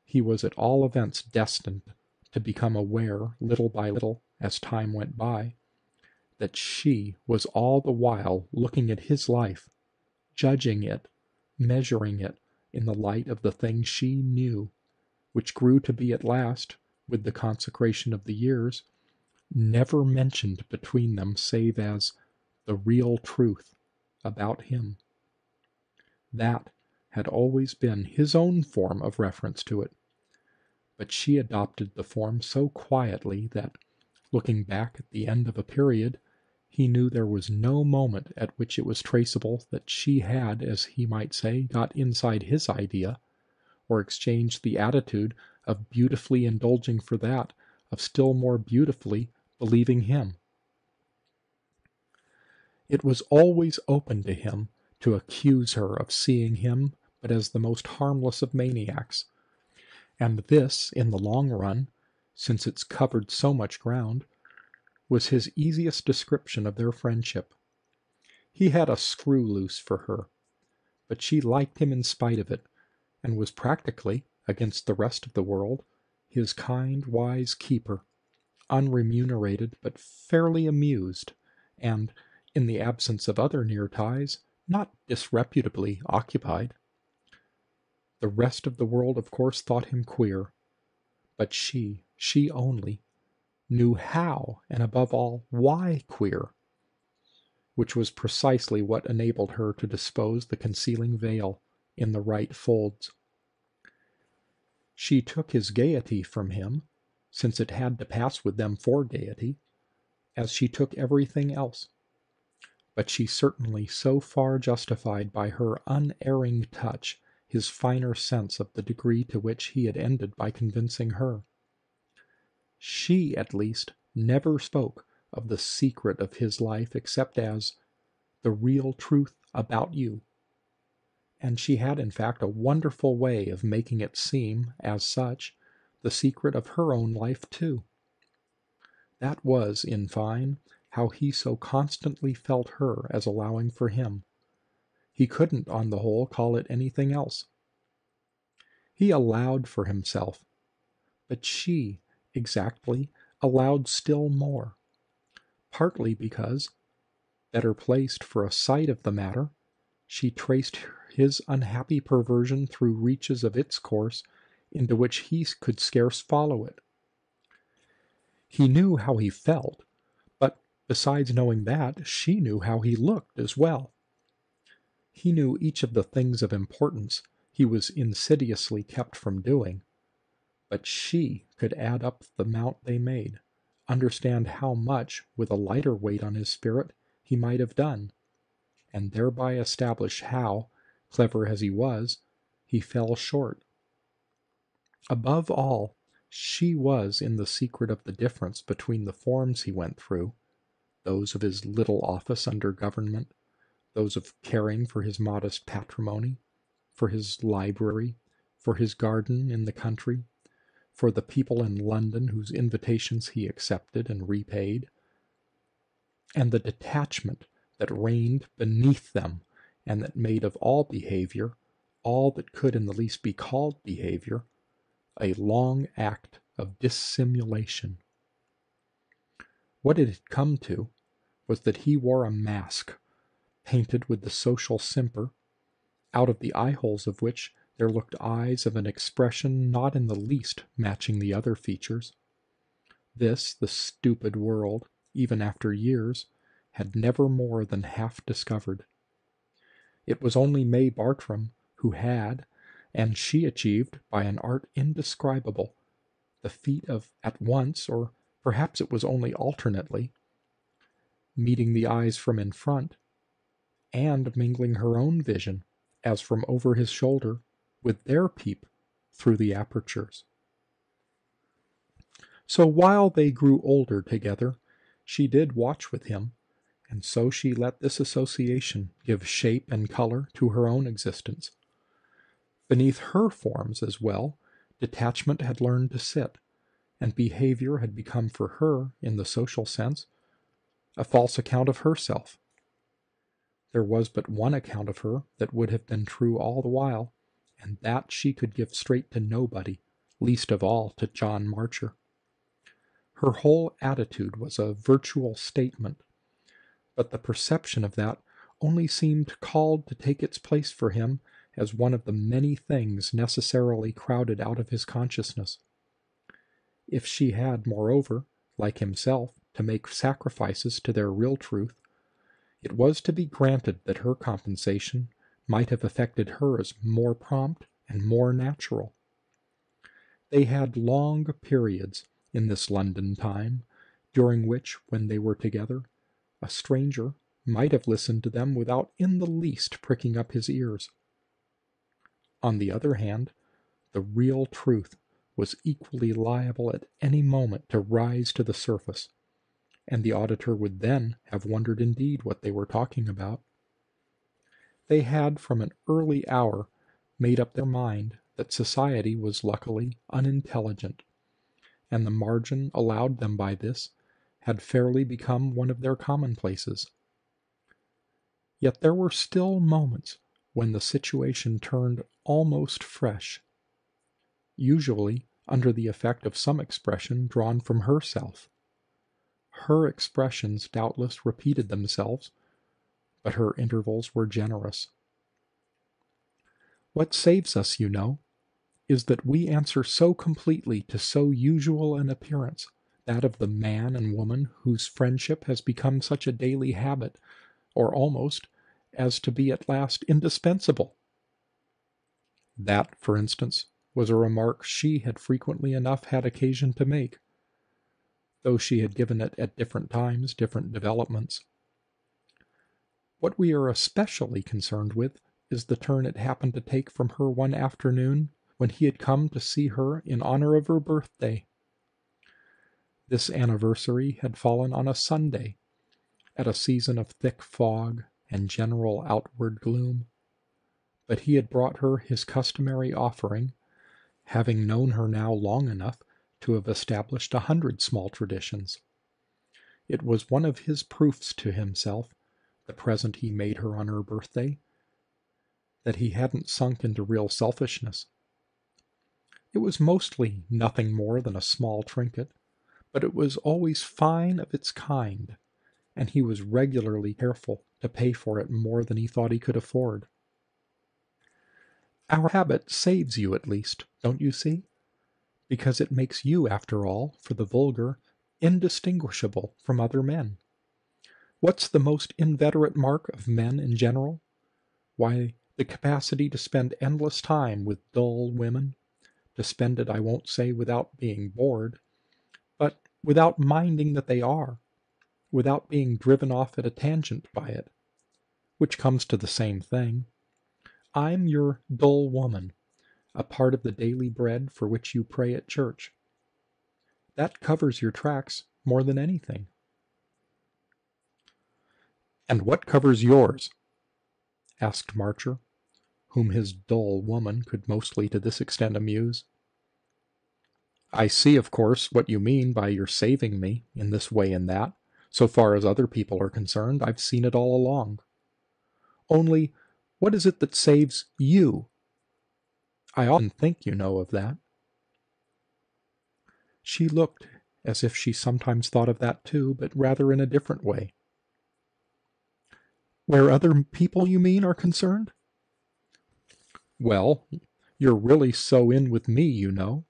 He was at all events destined to become aware, little by little, as time went by, that she was all the while looking at his life, judging it, measuring it in the light of the thing she knew, which grew to be at last, with the consecration of the years, never mentioned between them save as the real truth about him. That had always been his own form of reference to it, but she adopted the form so quietly that, looking back at the end of a period, he knew there was no moment at which it was traceable that she had, as he might say, got inside his idea, or exchanged the attitude of beautifully indulging for that of still more beautifully believing him. It was always open to him to accuse her of seeing him but as the most harmless of maniacs, and this, in the long run, since it's covered so much ground, was his easiest description of their friendship. He had a screw loose for her, but she liked him in spite of it, and was practically, against the rest of the world, his kind, wise keeper, unremunerated but fairly amused, and, in the absence of other near ties, not disreputably occupied. The rest of the world, of course, thought him queer, but she only, knew how, and above all, why queer, which was precisely what enabled her to dispose the concealing veil in the right folds. She took his gaiety from him, since it had to pass with them for gaiety, as she took everything else. But she certainly so far justified by her unerring touch his finer sense of the degree to which he had ended by convincing her. She, at least, never spoke of the secret of his life except as the real truth about you, and she had in fact a wonderful way of making it seem, as such, the secret of her own life too. That was, in fine, how he so constantly felt her as allowing for him. He couldn't, on the whole, call it anything else. He allowed for himself, but she, exactly, allowed still more, partly because, better placed for a sight of the matter, she traced his unhappy perversion through reaches of its course into which he could scarce follow it. He knew how he felt, but besides knowing that, she knew how he looked as well. He knew each of the things of importance he was insidiously kept from doing, but she could add up the amount they made, understand how much, with a lighter weight on his spirit, he might have done, and thereby establish how, clever as he was, he fell short. Above all, she was in the secret of the difference between the forms he went through, those of his little office under government, those of caring for his modest patrimony, for his library, for his garden in the country, for the people in London whose invitations he accepted and repaid, and the detachment that reigned beneath them, and that made of all behavior, all that could in the least be called behavior, a long act of dissimulation. What it had come to was that he wore a mask, painted with the social simper, out of the eye-holes of which there looked eyes of an expression not in the least matching the other features. This the stupid world, even after years, had never more than half discovered. It was only May Bartram who had, and she achieved, by an art indescribable, the feat of at once, or perhaps it was only alternately, meeting the eyes from in front, and mingling her own vision, as from over his shoulder, with their peep through the apertures. So while they grew older together, she did watch with him, and so she let this association give shape and color to her own existence. Beneath her forms as well, detachment had learned to sit, and behavior had become for her, in the social sense, a false account of herself. There was but one account of her that would have been true all the while, and that she could give straight to nobody, least of all to John Marcher. Her whole attitude was a virtual statement, but the perception of that only seemed called to take its place for him as one of the many things necessarily crowded out of his consciousness. If she had, moreover, like himself, to make sacrifices to their real truth, it was to be granted that her compensation might have affected her as more prompt and more natural. They had long periods in this London time, during which, when they were together, a stranger might have listened to them without in the least pricking up his ears. On the other hand, the real truth was equally liable at any moment to rise to the surface, and the auditor would then have wondered indeed what they were talking about. They had from an early hour made up their mind that society was luckily unintelligent, and the margin allowed them by this had fairly become one of their commonplaces. Yet there were still moments when the situation turned almost fresh, usually under the effect of some expression drawn from herself. Her expressions doubtless repeated themselves, but her intervals were generous. What saves us, you know, is that we answer so completely to so usual an appearance, that of the man and woman whose friendship has become such a daily habit, or almost, as to be at last indispensable. That, for instance, was a remark she had frequently enough had occasion to make, though she had given it at different times different developments. What we are especially concerned with is the turn it happened to take from her one afternoon when he had come to see her in honor of her birthday. This anniversary had fallen on a Sunday, at a season of thick fog and general outward gloom, but he had brought her his customary offering, having known her now long enough to have established 100 small traditions. It was one of his proofs to himself, the present he made her on her birthday, that he hadn't sunk into real selfishness. It was mostly nothing more than a small trinket, but it was always fine of its kind, and he was regularly careful to pay for it more than he thought he could afford. Our habit saves you at least, don't you see? Because it makes you, after all, for the vulgar, indistinguishable from other men. What's the most inveterate mark of men in general? Why, the capacity to spend endless time with dull women, to spend it, I won't say without being bored, but without minding that they are, without being driven off at a tangent by it, which comes to the same thing. I'm your dull woman, a part of the daily bread for which you pray at church. That covers your tracks more than anything. And what covers yours? Asked Marcher, whom his dull woman could mostly to this extent amuse. I see, of course, what you mean by your saving me, in this way and that. So far as other people are concerned, I've seen it all along. Only, what is it that saves you? I often think, you know, of that. She looked as if she sometimes thought of that too, but rather in a different way. Where other people, you mean, are concerned? Well, you're really so in with me, you know,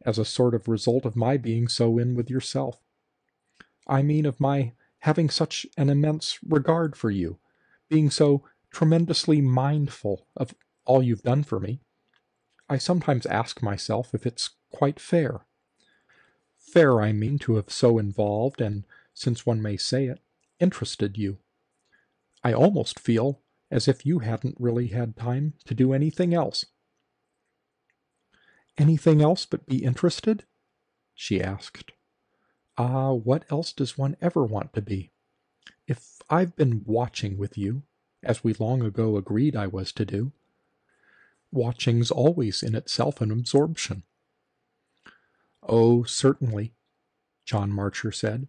as a sort of result of my being so in with yourself. I mean of my having such an immense regard for you, being so tremendously mindful of all you've done for me. I sometimes ask myself if it's quite fair. Fair, I mean, to have so involved and, since one may say it, interested you. I almost feel as if you hadn't really had time to do anything else. Anything else but be interested? She asked. Ah, what else does one ever want to be? If I've been watching with you, as we long ago agreed I was to do, watching's always in itself an absorption. Oh, certainly, John Marcher said.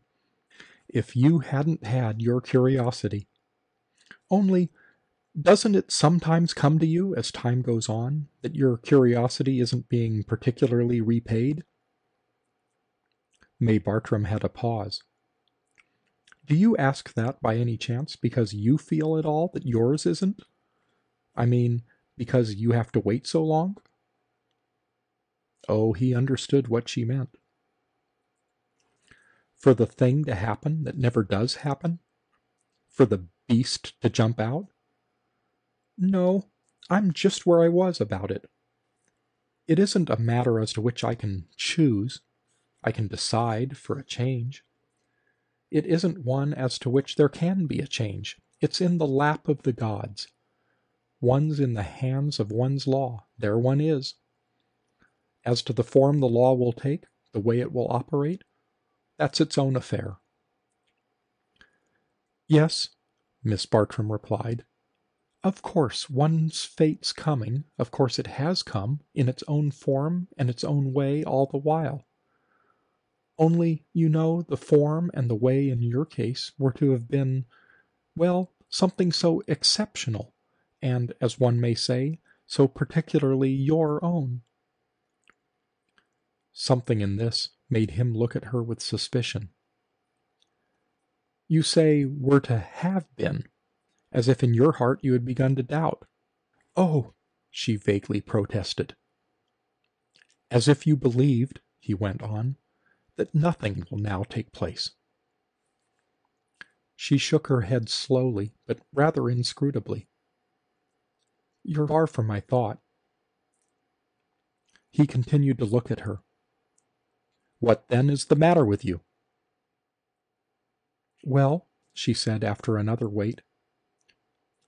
If you hadn't had your curiosity, Only, doesn't it sometimes come to you as time goes on that your curiosity isn't being particularly repaid? May Bartram had a pause. Do you ask that by any chance because you feel at all that yours isn't? I mean, because you have to wait so long? Oh, he understood what she meant. For the thing to happen that never does happen? For the beast to jump out? No, I'm just where I was about it. It isn't a matter as to which I can choose, I can decide for a change. It isn't one as to which there can be a change. It's in the lap of the gods. One's in the hands of one's law. There one is. As to the form the law will take, the way it will operate, that's its own affair. Yes, Miss Bartram replied. Of course, one's fate's coming. Of course it has come, in its own form and its own way all the while. Only, you know, the form and the way in your case were to have been, well, something so exceptional, and, as one may say, so particularly your own. Something in this made him look at her with suspicion. You say were to have been, as if in your heart you had begun to doubt. Oh, she vaguely protested. As if you believed, he went on, that nothing will now take place. She shook her head slowly, but rather inscrutably. You're far from my thought. He continued to look at her. What then is the matter with you? Well, she said after another wait,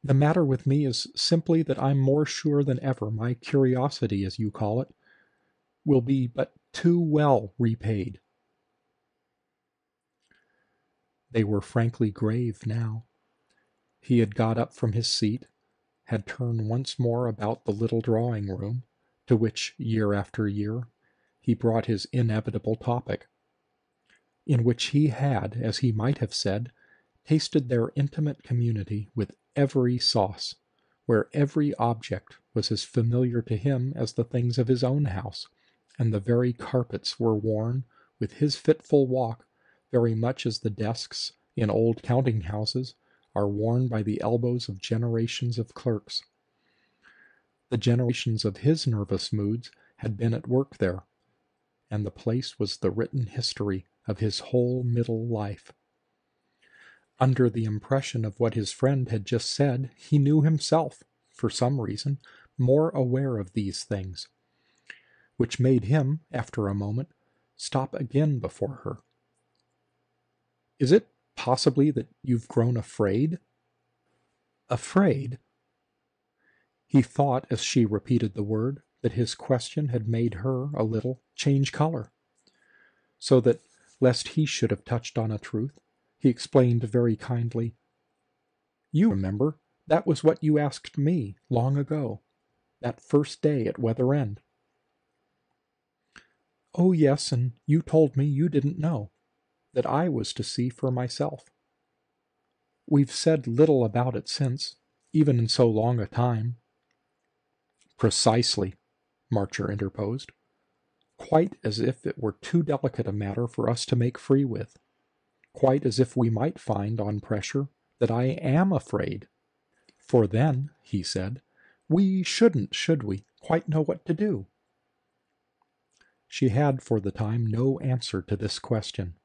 the matter with me is simply that I'm more sure than ever my curiosity, as you call it, will be but too well repaid. They were frankly grave now. He had got up from his seat, had turned once more about the little drawing-room, to which, year after year, he brought his inevitable topic, in which he had, as he might have said, tasted their intimate community with every sauce, where every object was as familiar to him as the things of his own house, and the very carpets were worn, with his fitful walk, very much as the desks in old counting-houses are worn by the elbows of generations of clerks. The generations of his nervous moods had been at work there, and the place was the written history of his whole middle life. Under the impression of what his friend had just said, he knew himself, for some reason, more aware of these things, which made him, after a moment, stop again before her. Is it possibly that you've grown afraid? Afraid? He thought, as she repeated the word, that his question had made her, a little, change color, so that, lest he should have touched on a truth, he explained very kindly, You remember, that was what you asked me long ago, that first day at Weather End. Oh, yes, and you told me you didn't know, that I was to see for myself. We've said little about it since, even in so long a time. Precisely, Marcher interposed, quite as if it were too delicate a matter for us to make free with, quite as if we might find, on pressure, that I am afraid. For then, he said, we shouldn't, should we, quite know what to do? She had for the time no answer to this question.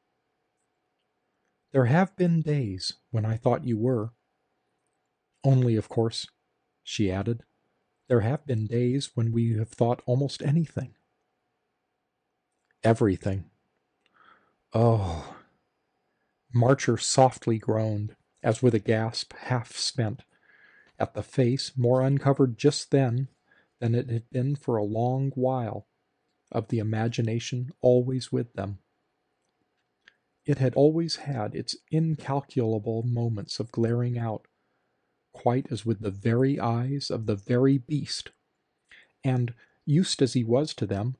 There have been days when I thought you were. Only, of course, she added, there have been days when we have thought almost anything. Everything. Oh. Marcher softly groaned, as with a gasp half spent, at the face more uncovered just then than it had been for a long while, of the imagination always with them. It had always had its incalculable moments of glaring out, quite as with the very eyes of the very beast, and, used as he was to them,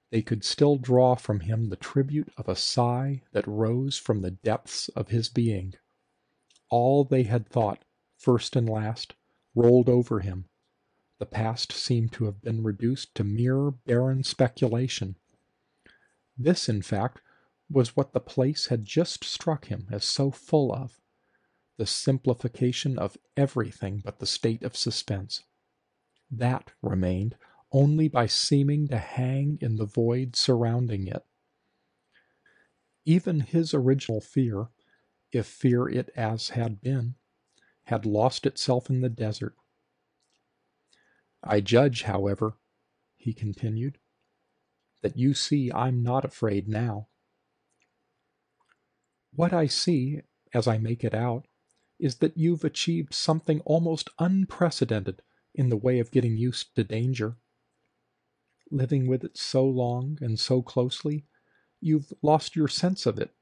they could still draw from him the tribute of a sigh that rose from the depths of his being. All they had thought first and last, rolled over him. The past seemed to have been reduced to mere barren speculation. This, in fact, was what the place had just struck him as so full of, the simplification of everything but the state of suspense. That remained only by seeming to hang in the void surrounding it. Even his original fear, if fear it as had been, had lost itself in the desert. "I judge, however," he continued, "that you see I'm not afraid now. What I see, as I make it out, is that you've achieved something almost unprecedented in the way of getting used to danger. Living with it so long and so closely, you've lost your sense of it.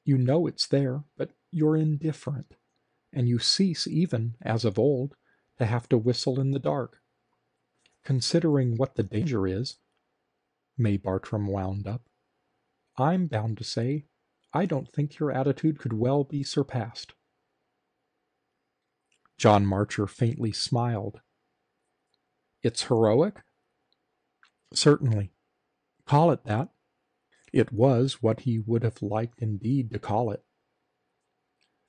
You know it's there, but you're indifferent, and you cease even, as of old, to have to whistle in the dark. Considering what the danger is," May Bartram wound up, "I'm bound to say I don't think your attitude could well be surpassed." John Marcher faintly smiled. "It's heroic?" "Certainly. Call it that." It was what he would have liked indeed to call it.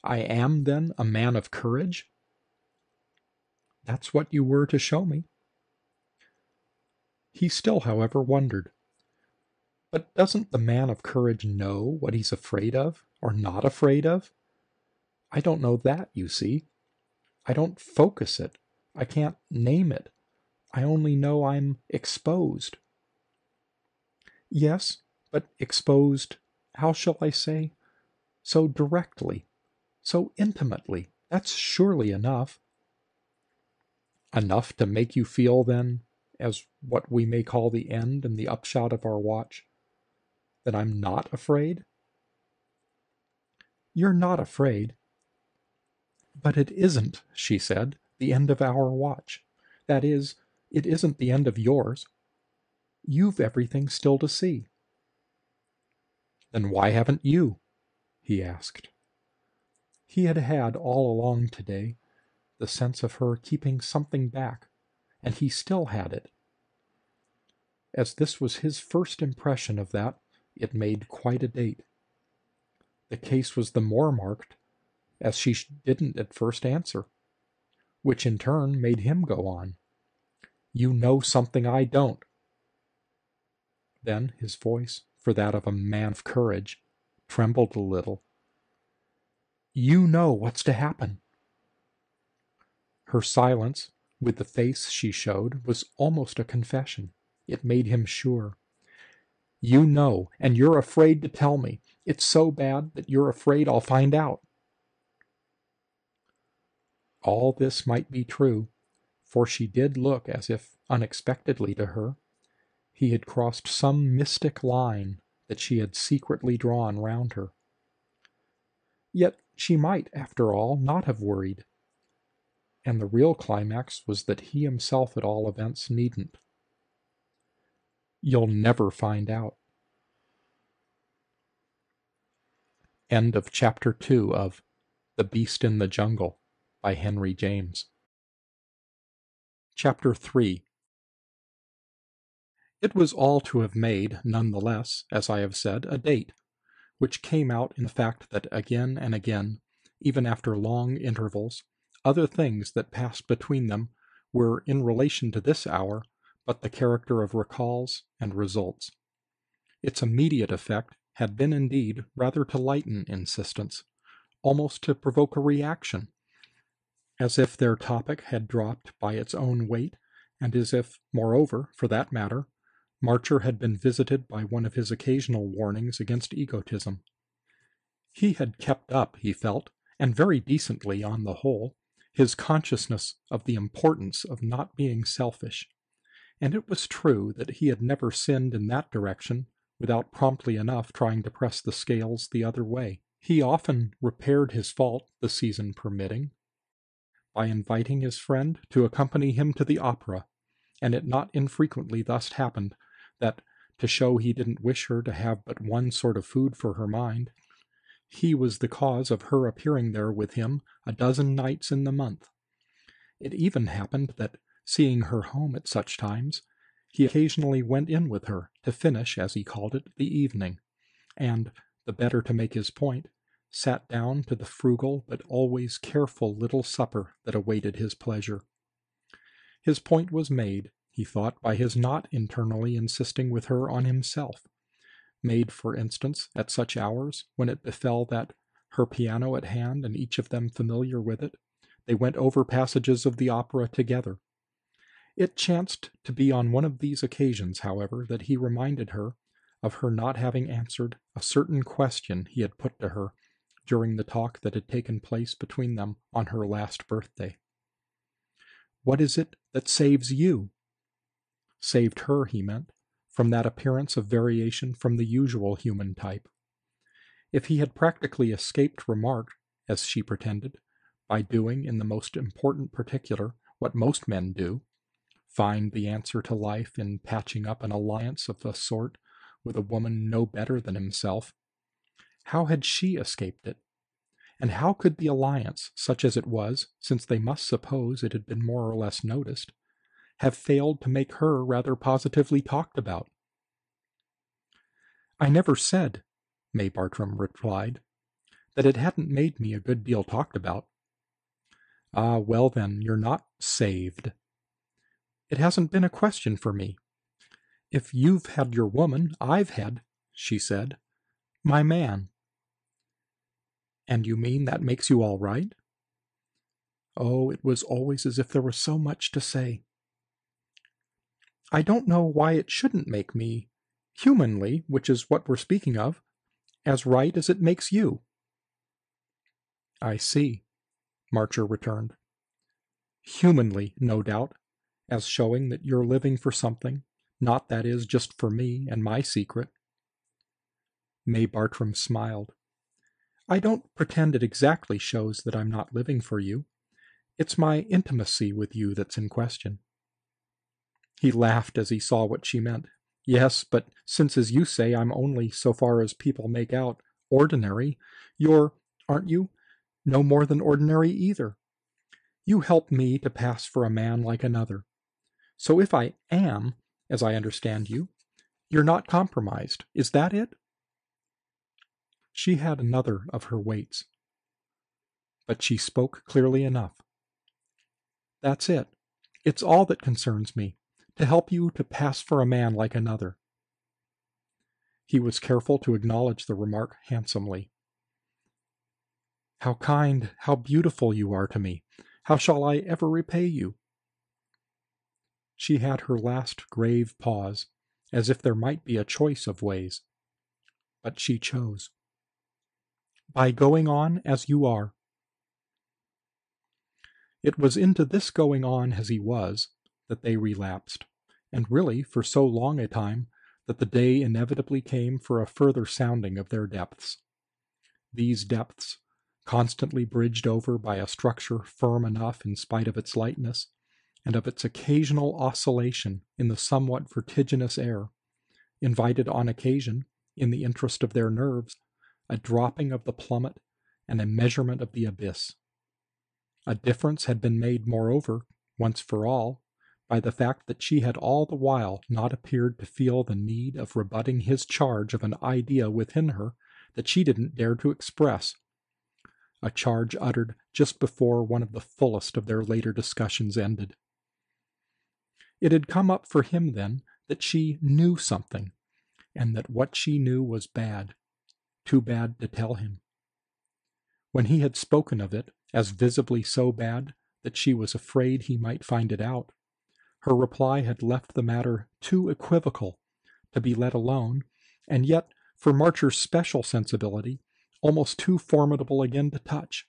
"I am, then, a man of courage?" "That's what you were to show me." He still, however, wondered. But doesn't the man of courage know what he's afraid of, or not afraid of? I don't know that, you see. I don't focus it. I can't name it. I only know I'm exposed. Yes, but exposed, how shall I say? So directly, so intimately. That's surely enough. Enough to make you feel, then, as what we may call the end and the upshot of our watch, that I'm not afraid? You're not afraid. But it isn't, she said, the end of our watch. That is, it isn't the end of yours. You've everything still to see. Then why haven't you? He asked. He had had all along today the sense of her keeping something back, and he still had it. As this was his first impression of that, it made quite a date. The case was the more marked as she didn't at first answer, which in turn made him go on. You know something I don't. Then his voice, for that of a man of courage, trembled a little. You know what's to happen. Her silence, with the face she showed, was almost a confession. It made him sure. You know, and you're afraid to tell me. It's so bad that you're afraid I'll find out. All this might be true, for she did look as if, unexpectedly to her, he had crossed some mystic line that she had secretly drawn round her. Yet she might, after all, not have worried. And the real climax was that he himself, at all events, needn't. You'll never find out. End of Chapter 2 of The Beast in the Jungle by Henry James. Chapter 3. It was all to have made, none the less, as I have said, a date, which came out in the fact that again and again, even after long intervals, other things that passed between them were in relation to this hour but the character of recalls and results. Its immediate effect had been indeed rather to lighten insistence, almost to provoke a reaction, as if their topic had dropped by its own weight, and as if, moreover, for that matter, Marcher had been visited by one of his occasional warnings against egotism. He had kept up, he felt, and very decently on the whole, his consciousness of the importance of not being selfish, and it was true that he had never sinned in that direction without promptly enough trying to press the scales the other way. He often repaired his fault, the season permitting, by inviting his friend to accompany him to the opera, and it not infrequently thus happened that, to show he didn't wish her to have but one sort of food for her mind, He was the cause of her appearing there with him a dozen nights in the month. It even happened that, seeing her home at such times, he occasionally went in with her to finish, as he called it, the evening, and, the better to make his point, sat down to the frugal but always careful little supper that awaited his pleasure. His point was made, he thought, by his not internally insisting with her on himself, made, for instance, at such hours when it befell that, her piano at hand and each of them familiar with it, they went over passages of the opera together. It chanced to be on one of these occasions, however, that he reminded her of her not having answered a certain question he had put to her during the talk that had taken place between them on her last birthday. "What is it that saves you?" Saved her, he meant, from that appearance of variation from the usual human type. If he had practically escaped remark, as she pretended, by doing, in the most important particular, what most men do, find the answer to life in patching up an alliance of a sort with a woman no better than himself, how had she escaped it? And how could the alliance, such as it was, since they must suppose it had been more or less noticed, have failed to make her rather positively talked about? "I never said," May Bartram replied, "that it hadn't made me a good deal talked about." "Ah, well then, you're not saved." "It hasn't been a question for me. If you've had your woman, I've had," she said, "my man." "And you mean that makes you all right?" Oh, it was always as if there was so much to say. "I don't know why it shouldn't make me, humanly, which is what we're speaking of, as right as it makes you." "I see," Marcher returned. "Humanly, no doubt, as showing that you're living for something, not, that is, just for me and my secret." May Bartram smiled. "I don't pretend it exactly shows that I'm not living for you. It's my intimacy with you that's in question." He laughed as he saw what she meant. "Yes, but since, as you say, I'm only, so far as people make out, ordinary, you're, aren't you, no more than ordinary either. You help me to pass for a man like another. So if I am, as I understand you, you're not compromised. Is that it?" She had another of her waits, but she spoke clearly enough. "That's it. It's all that concerns me, to help you to pass for a man like another." He was careful to acknowledge the remark handsomely. "How kind, how beautiful you are to me! How shall I ever repay you?" She had her last grave pause, as if there might be a choice of ways. But she chose. "By going on as you are." It was into this going on as he was that they relapsed, and really for so long a time that the day inevitably came for a further sounding of their depths. These depths, constantly bridged over by a structure firm enough in spite of its lightness, and of its occasional oscillation in the somewhat vertiginous air, invited on occasion, in the interest of their nerves, a dropping of the plummet and a measurement of the abyss. A difference had been made, moreover, once for all, by the fact that she had all the while not appeared to feel the need of rebutting his charge of an idea within her that she didn't dare to express, a charge uttered just before one of the fullest of their later discussions ended. It had come up for him then that she knew something, and that what she knew was bad, too bad to tell him. When he had spoken of it as visibly so bad that she was afraid he might find it out, her reply had left the matter too equivocal to be let alone, and yet, for Marcher's special sensibility, almost too formidable again to touch.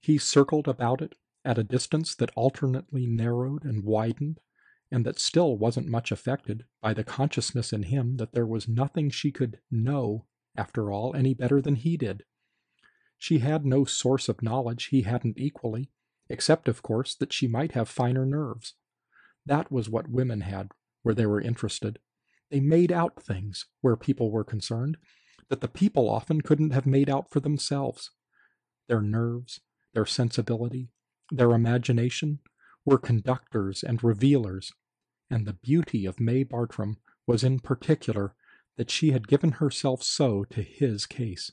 He circled about it at a distance that alternately narrowed and widened, and that still wasn't much affected by the consciousness in him that there was nothing she could know, after all, any better than he did. She had no source of knowledge he hadn't equally, except, of course, that she might have finer nerves. That was what women had, where they were interested. They made out things, where people were concerned, that the people often couldn't have made out for themselves. Their nerves, their sensibility, their imagination were conductors and revealers, and the beauty of May Bartram was in particular that she had given herself so to his case.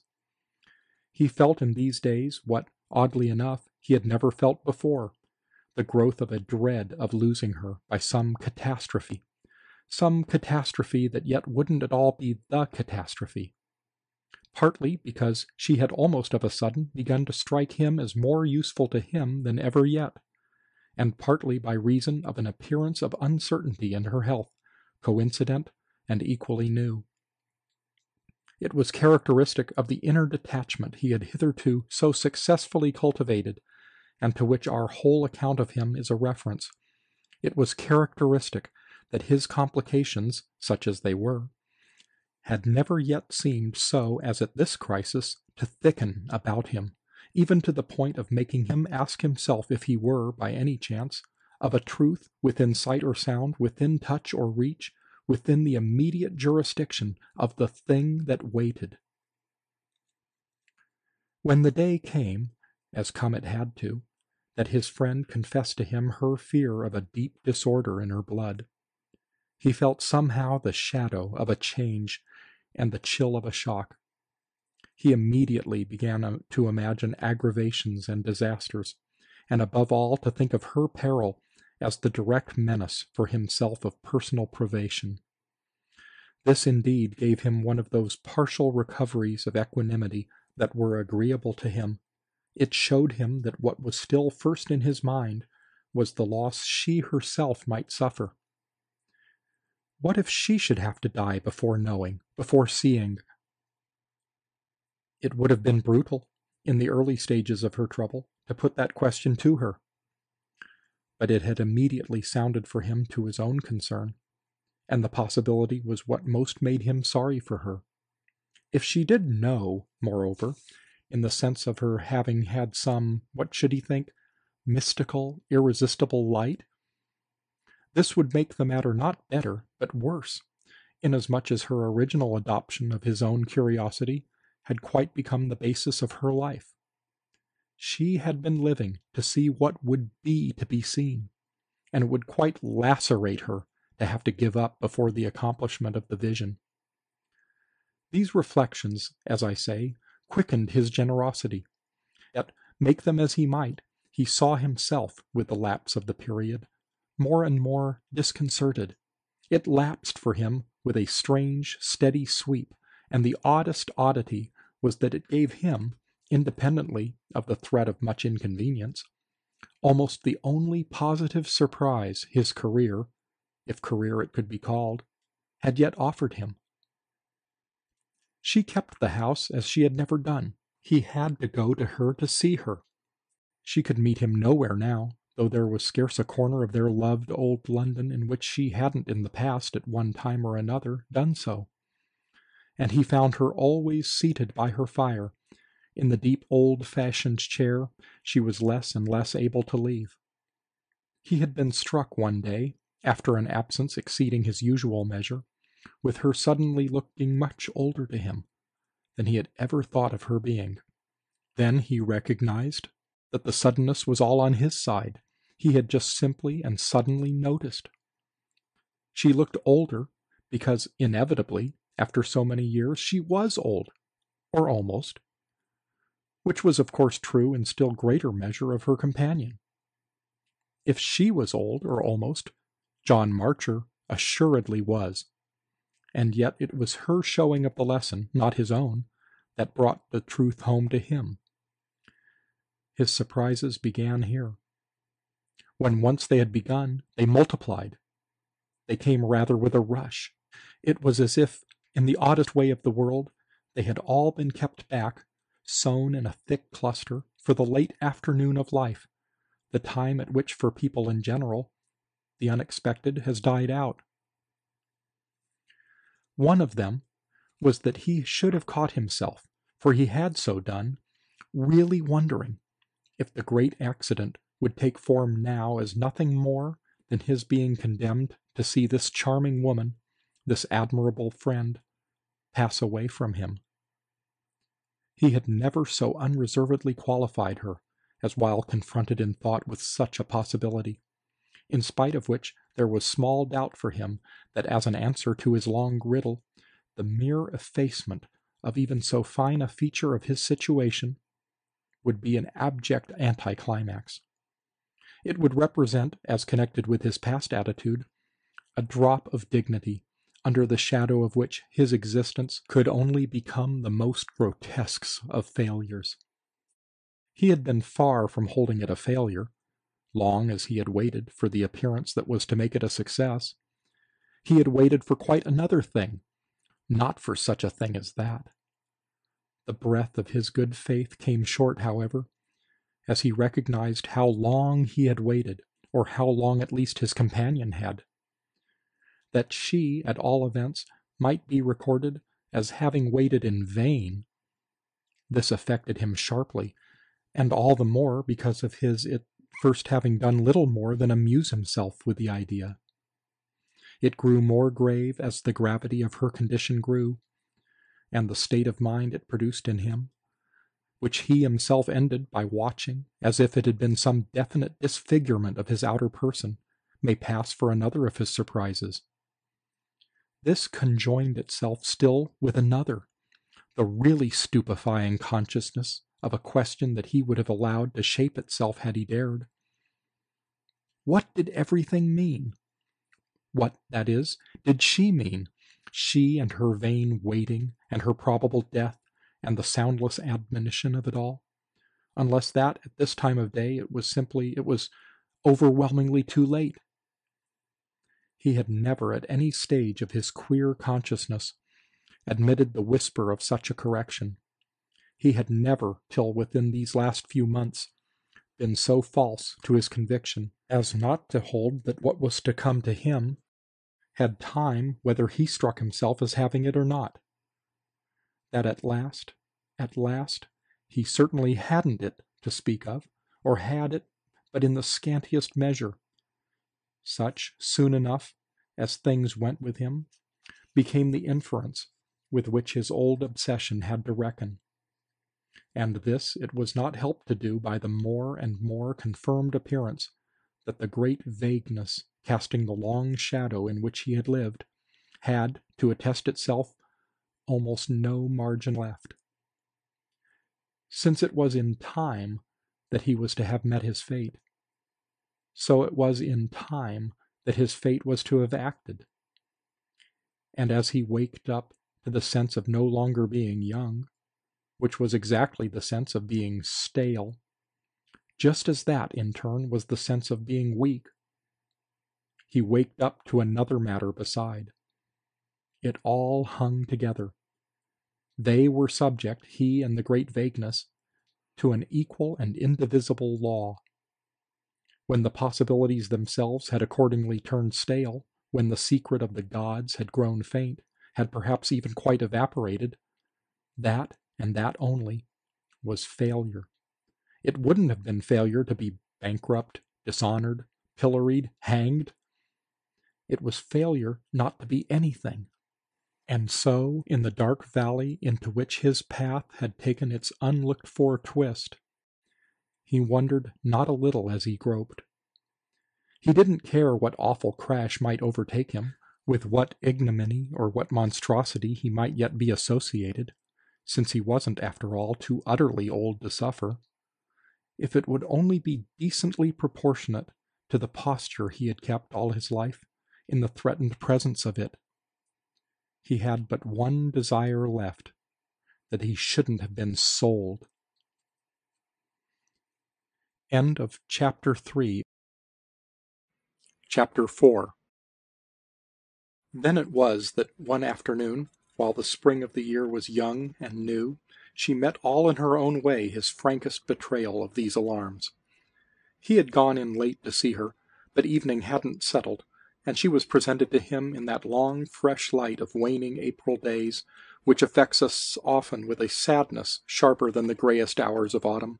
He felt in these days what, oddly enough, he had never felt before, the growth of a dread of losing her by some catastrophe that yet wouldn't at all be the catastrophe. Partly because she had almost of a sudden begun to strike him as more useful to him than ever yet, and partly by reason of an appearance of uncertainty in her health, coincident and equally new. It was characteristic of the inner detachment he had hitherto so successfully cultivated, and to which our whole account of him is a reference. It was characteristic that his complications, such as they were, had never yet seemed so as at this crisis to thicken about him, even to the point of making him ask himself if he were, by any chance, of a truth within sight or sound, within touch or reach, within the immediate jurisdiction of the thing that waited. When the day came, as come it had to, that his friend confessed to him her fear of a deep disorder in her blood, he felt somehow the shadow of a change and the chill of a shock. He immediately began to imagine aggravations and disasters, and above all to think of her peril as the direct menace for himself of personal privation. This indeed gave him one of those partial recoveries of equanimity that were agreeable to him. It showed him that what was still first in his mind was the loss she herself might suffer. What if she should have to die before knowing, before seeing? It would have been brutal, in the early stages of her trouble, to put that question to her. But it had immediately sounded for him to his own concern, and the possibility was what most made him sorry for her. If she did know, moreover, in the sense of her having had some, what should he think, mystical, irresistible light, this would make the matter not better, but worse, inasmuch as her original adoption of his own curiosity had quite become the basis of her life. She had been living to see what would be to be seen, and it would quite lacerate her to have to give up before the accomplishment of the vision. These reflections, as I say, quickened his generosity. Yet, make them as he might, he saw himself, with the lapse of the period, more and more disconcerted. It lapsed for him with a strange, steady sweep, and the oddest oddity was that it gave him, independently of the threat of much inconvenience, almost the only positive surprise his career, if career it could be called, had yet offered him. She kept the house as she had never done. He had to go to her to see her. She could meet him nowhere now, though there was scarce a corner of their loved old London in which she hadn't in the past, at one time or another, done so. And he found her always seated by her fire, in the deep old-fashioned chair she was less and less able to leave. He had been struck one day, after an absence exceeding his usual measure, with her suddenly looking much older to him than he had ever thought of her being. Then he recognized that the suddenness was all on his side. He had just simply and suddenly noticed. She looked older because, inevitably, after so many years, she was old, or almost, which was of course true in still greater measure of her companion. If she was old, or almost, John Marcher assuredly was. And yet it was her showing of the lesson, not his own, that brought the truth home to him. His surprises began here. When once they had begun, they multiplied. They came rather with a rush. It was as if, in the oddest way of the world, they had all been kept back, sown in a thick cluster, for the late afternoon of life, the time at which for people in general, the unexpected has died out. One of them was that he should have caught himself, for he had so done, really wondering if the great accident would take form now as nothing more than his being condemned to see this charming woman, this admirable friend, pass away from him. He had never so unreservedly qualified her as while confronted in thought with such a possibility, in spite of which there was small doubt for him that as an answer to his long riddle, the mere effacement of even so fine a feature of his situation would be an abject anticlimax. It would represent, as connected with his past attitude, a drop of dignity, under the shadow of which his existence could only become the most grotesque of failures. He had been far from holding it a failure, long as he had waited for the appearance that was to make it a success. He had waited for quite another thing, not for such a thing as that. The breath of his good faith came short, however, as he recognized how long he had waited, or how long at least his companion had. That she, at all events, might be recorded as having waited in vain. This affected him sharply, and all the more because of his at first having done little more than amuse himself with the idea. It grew more grave as the gravity of her condition grew, and the state of mind it produced in him, which he himself ended by watching as if it had been some definite disfigurement of his outer person, may pass for another of his surprises. This conjoined itself still with another, the really stupefying consciousness of a question that he would have allowed to shape itself had he dared. What did everything mean? What, that is, did she mean? She and her vain waiting, and her probable death, and the soundless admonition of it all? Unless that, at this time of day, it was overwhelmingly too late. He had never, at any stage of his queer consciousness, admitted the whisper of such a correction. He had never, till within these last few months, been so false to his conviction as not to hold that what was to come to him had time whether he struck himself as having it or not. That at last, he certainly hadn't it to speak of, or had it but in the scantiest measure. Such, soon enough, as things went with him, became the inference with which his old obsession had to reckon. And this it was not helped to do by the more and more confirmed appearance that the great vagueness casting the long shadow in which he had lived had, to attest itself, almost no margin left. Since it was in time that he was to have met his fate, so it was in time that his fate was to have acted. And as he waked up to the sense of no longer being young, which was exactly the sense of being stale, just as that, in turn, was the sense of being weak, he waked up to another matter beside. It all hung together. They were subject, he and the great vagueness, to an equal and indivisible law. When the possibilities themselves had accordingly turned stale, when the secret of the gods had grown faint, had perhaps even quite evaporated, that, and that only, was failure. It wouldn't have been failure to be bankrupt, dishonored, pilloried, hanged. It was failure not to be anything. And so, in the dark valley into which his path had taken its unlooked-for twist, he wondered not a little as he groped. He didn't care what awful crash might overtake him, with what ignominy or what monstrosity he might yet be associated, since he wasn't, after all, too utterly old to suffer, if it would only be decently proportionate to the posture he had kept all his life in the threatened presence of it. He had but one desire left, that he shouldn't have been sold. End of Chapter 3. Chapter 4. Then it was that one afternoon, while the spring of the year was young and new, she met all in her own way his frankest betrayal of these alarms. He had gone in late to see her, but evening hadn't settled, and she was presented to him in that long, fresh light of waning April days, which affects us often with a sadness sharper than the grayest hours of autumn.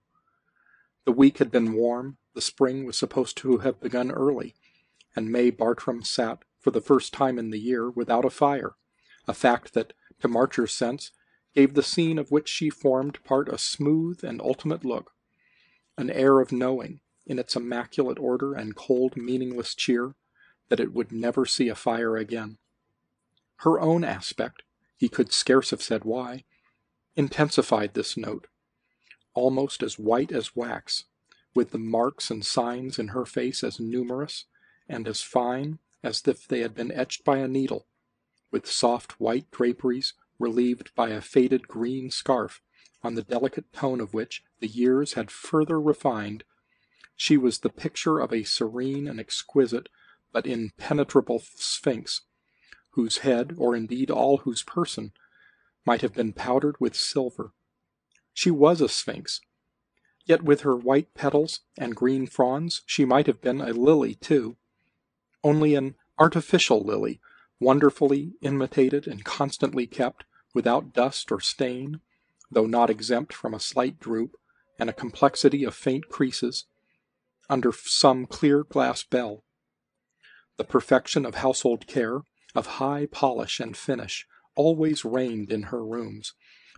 The week had been warm, the spring was supposed to have begun early, and May Bartram sat, for the first time in the year, without a fire, a fact that, to Marcher's sense, gave the scene of which she formed part a smooth and ultimate look, an air of knowing, in its immaculate order and cold, meaningless cheer, that it would never see a fire again. Her own aspect, he could scarce have said why, intensified this note, almost as white as wax, with the marks and signs in her face as numerous and as fine as if they had been etched by a needle, with soft white draperies relieved by a faded green scarf, on the delicate tone of which the years had further refined. She was the picture of a serene and exquisite but impenetrable sphinx, whose head, or indeed all whose person, might have been powdered with silver. She was a sphinx, yet with her white petals and green fronds she might have been a lily too, only an artificial lily, wonderfully imitated and constantly kept, without dust or stain, though not exempt from a slight droop and a complexity of faint creases, under some clear glass bell. The perfection of household care, of high polish and finish, always reigned in her rooms,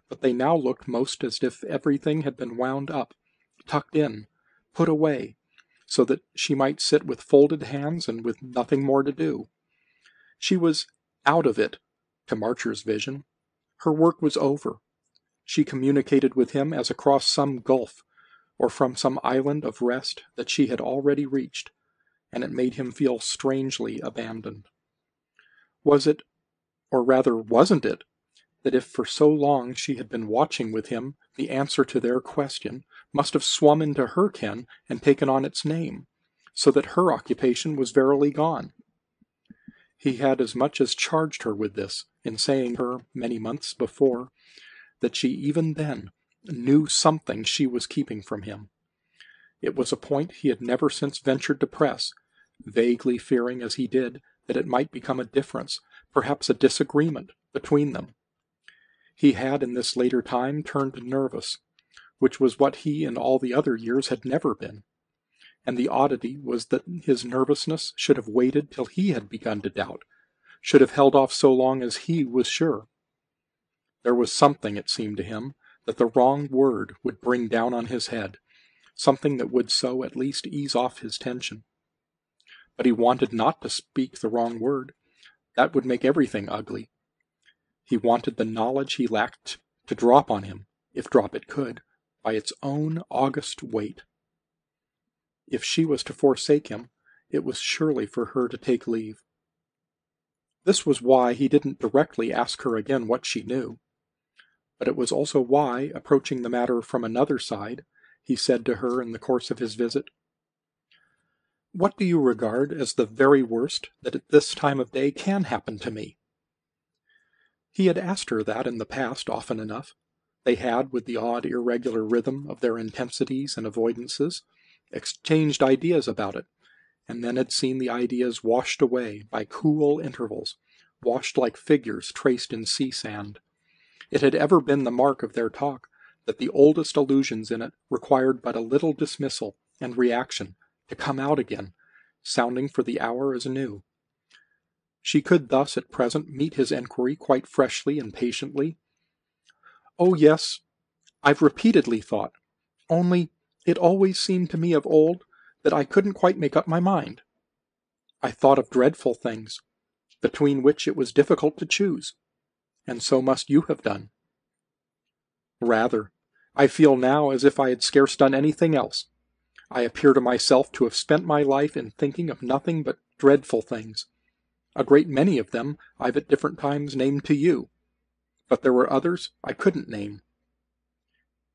but they now looked most as if everything had been wound up, tucked in, put away, so that she might sit with folded hands and with nothing more to do. She was out of it, to Marcher's vision. Her work was over. She communicated with him as across some gulf, or from some island of rest that she had already reached, and it made him feel strangely abandoned. Was it, or rather wasn't it, that if for so long she had been watching with him, the answer to their question must have swum into her ken and taken on its name, so that her occupation was verily gone? He had as much as charged her with this, in saying to her many months before that she even then knew something she was keeping from him. It was a point he had never since ventured to press, vaguely fearing as he did that it might become a difference, perhaps a disagreement, between them. He had in this later time turned nervous, which was what he in all the other years had never been, and the oddity was that his nervousness should have waited till he had begun to doubt, should have held off so long as he was sure. There was something, it seemed to him, that the wrong word would bring down on his head, something that would so at least ease off his tension. But he wanted not to speak the wrong word. That would make everything ugly. He wanted the knowledge he lacked to drop on him, if drop it could, by its own august weight. If she was to forsake him, it was surely for her to take leave. This was why he didn't directly ask her again what she knew. But it was also why, approaching the matter from another side, he said to her in the course of his visit, "What do you regard as the very worst that at this time of day can happen to me?" He had asked her that in the past often enough. They had, with the odd irregular rhythm of their intensities and avoidances, exchanged ideas about it, and then had seen the ideas washed away by cool intervals, washed like figures traced in sea sand. It had ever been the mark of their talk that the oldest allusions in it required but a little dismissal and reaction to come out again, sounding for the hour as new. She could thus at present meet his enquiry quite freshly and patiently. "Oh, yes, I've repeatedly thought, only it always seemed to me of old that I couldn't quite make up my mind. I thought of dreadful things, between which it was difficult to choose, and so must you have done." "Rather. I feel now as if I had scarce done anything else. I appear to myself to have spent my life in thinking of nothing but dreadful things. A great many of them I've at different times named to you, but there were others I couldn't name."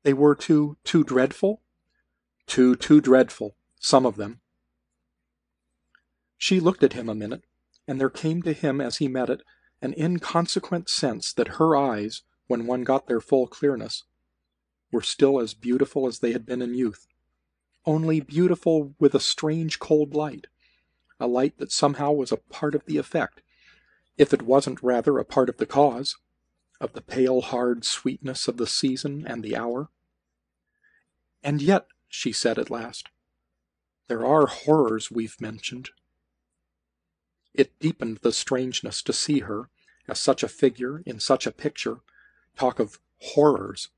"They were too dreadful?" Too dreadful, some of them." She looked at him a minute, and there came to him as he met it an inconsequent sense that her eyes, when one got their full clearness, were still as beautiful as they had been in youth, only beautiful with a strange cold light, a light that somehow was a part of the effect, if it wasn't rather a part of the cause, of the pale hard sweetness of the season and the hour. "And yet," she said at last, "there are horrors we've mentioned." It deepened the strangeness to see her, as such a figure in such a picture, talk of Horrors!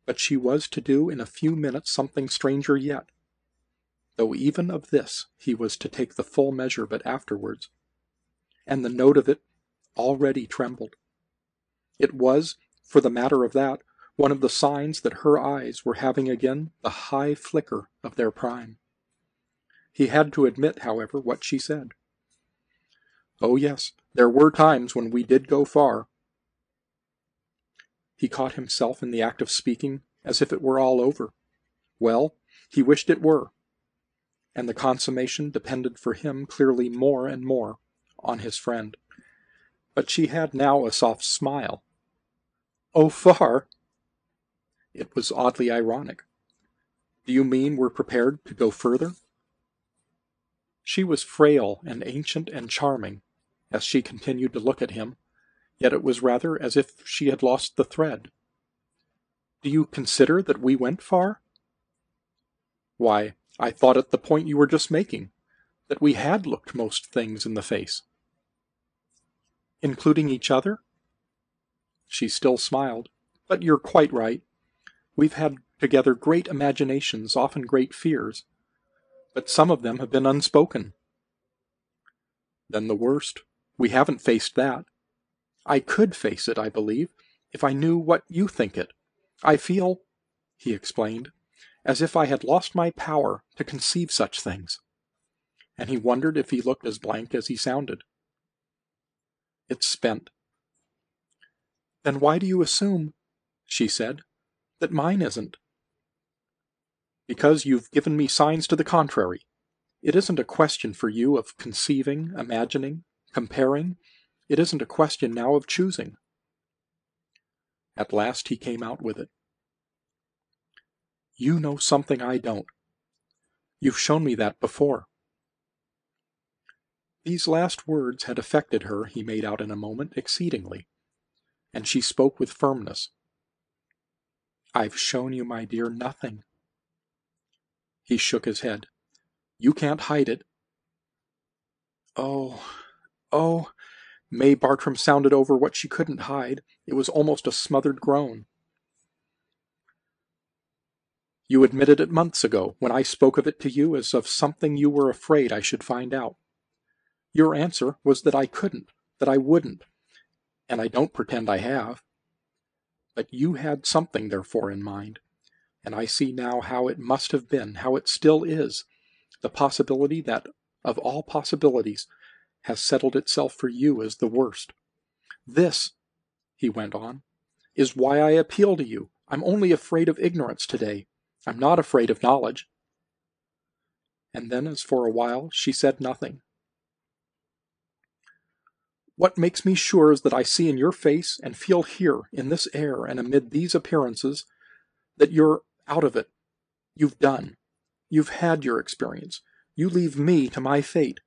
But she was to do in a few minutes something stranger yet, though even of this he was to take the full measure but afterwards, and the note of it already trembled. It was, for the matter of that, one of the signs that her eyes were having again the high flicker of their prime. He had to admit, however, what she said. Oh yes, there were times when we did go far. He caught himself in the act of speaking as if it were all over. Well, he wished it were, and the consummation depended for him clearly more and more on his friend. But she had now a soft smile. Oh, far? It was oddly ironic. Do you mean we're prepared to go further? She was frail and ancient and charming, as she continued to look at him, yet it was rather as if she had lost the thread. Do you consider that we went far? Why, I thought it the point you were just making, that we had looked most things in the face. Including each other? She still smiled. But you're quite right. We've had together great imaginations, often great fears, but some of them have been unspoken. Then the worst. We haven't faced that. I could face it, I believe, if I knew what you think it. I feel, he explained, as if I had lost my power to conceive such things. And he wondered if he looked as blank as he sounded. It's spent. Then why do you assume, she said, that mine isn't? Because you've given me signs to the contrary. It isn't a question for you of conceiving, imagining, comparing. It isn't a question now of choosing. At last he came out with it. You know something I don't. You've shown me that before. These last words had affected her, he made out in a moment, exceedingly, and she spoke with firmness. I've shown you, my dear, nothing. He shook his head. You can't hide it. Oh, oh, May Bartram sounded over what she couldn't hide. It was almost a smothered groan. You admitted it months ago, when I spoke of it to you as of something you were afraid I should find out. Your answer was that I couldn't, that I wouldn't, and I don't pretend I have. But you had something, therefore, in mind, and I see now how it must have been, how it still is, the possibility that, of all possibilities, has settled itself for you as the worst. This, he went on, is why I appeal to you. I'm only afraid of ignorance today. I'm not afraid of knowledge. And then, as for a while, she said nothing. What makes me sure is that I see in your face and feel here, in this air and amid these appearances, that you're out of it. You've done. You've had your experience. You leave me to my fate.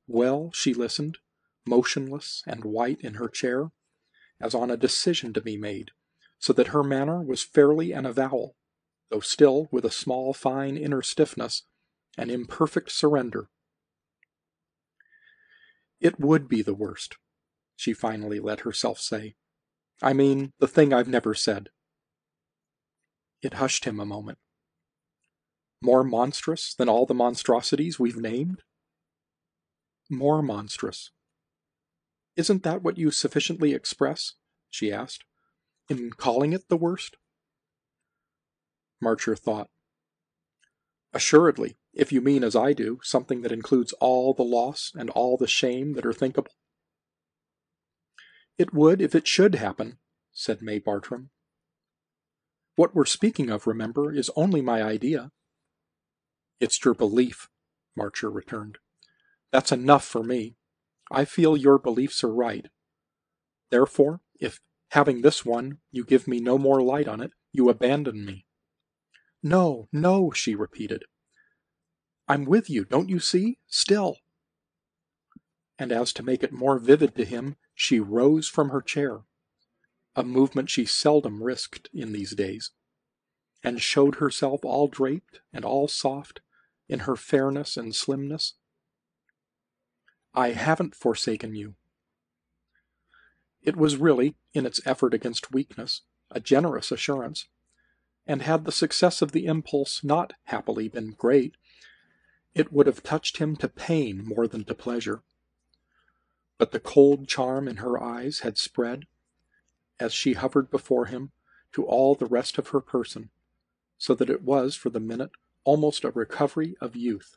Well, she listened, motionless and white in her chair, as on a decision to be made, so that her manner was fairly an avowal, though still with a small fine inner stiffness, an imperfect surrender. It would be the worst, she finally let herself say. I mean, the thing I've never said. It hushed him a moment. More monstrous than all the monstrosities we've named? More monstrous. Isn't that what you sufficiently express, she asked, in calling it the worst? Marcher thought. Assuredly, if you mean as I do, something that includes all the loss and all the shame that are thinkable. It would if it should happen, said May Bartram. What we're speaking of, remember, is only my idea. It's your belief, Marcher returned. That's enough for me. I feel your beliefs are right. Therefore, if, having this one, you give me no more light on it, you abandon me. No, no, she repeated. I'm with you, don't you see? Still. And as to make it more vivid to him, she rose from her chair, a movement she seldom risked in these days, and showed herself all draped and all soft in her fairness and slimness. I haven't forsaken you. It was really, in its effort against weakness, a generous assurance, and had the success of the impulse not happily been great, it would have touched him to pain more than to pleasure. But the cold charm in her eyes had spread, as she hovered before him, to all the rest of her person, so that it was, for the minute, almost a recovery of youth.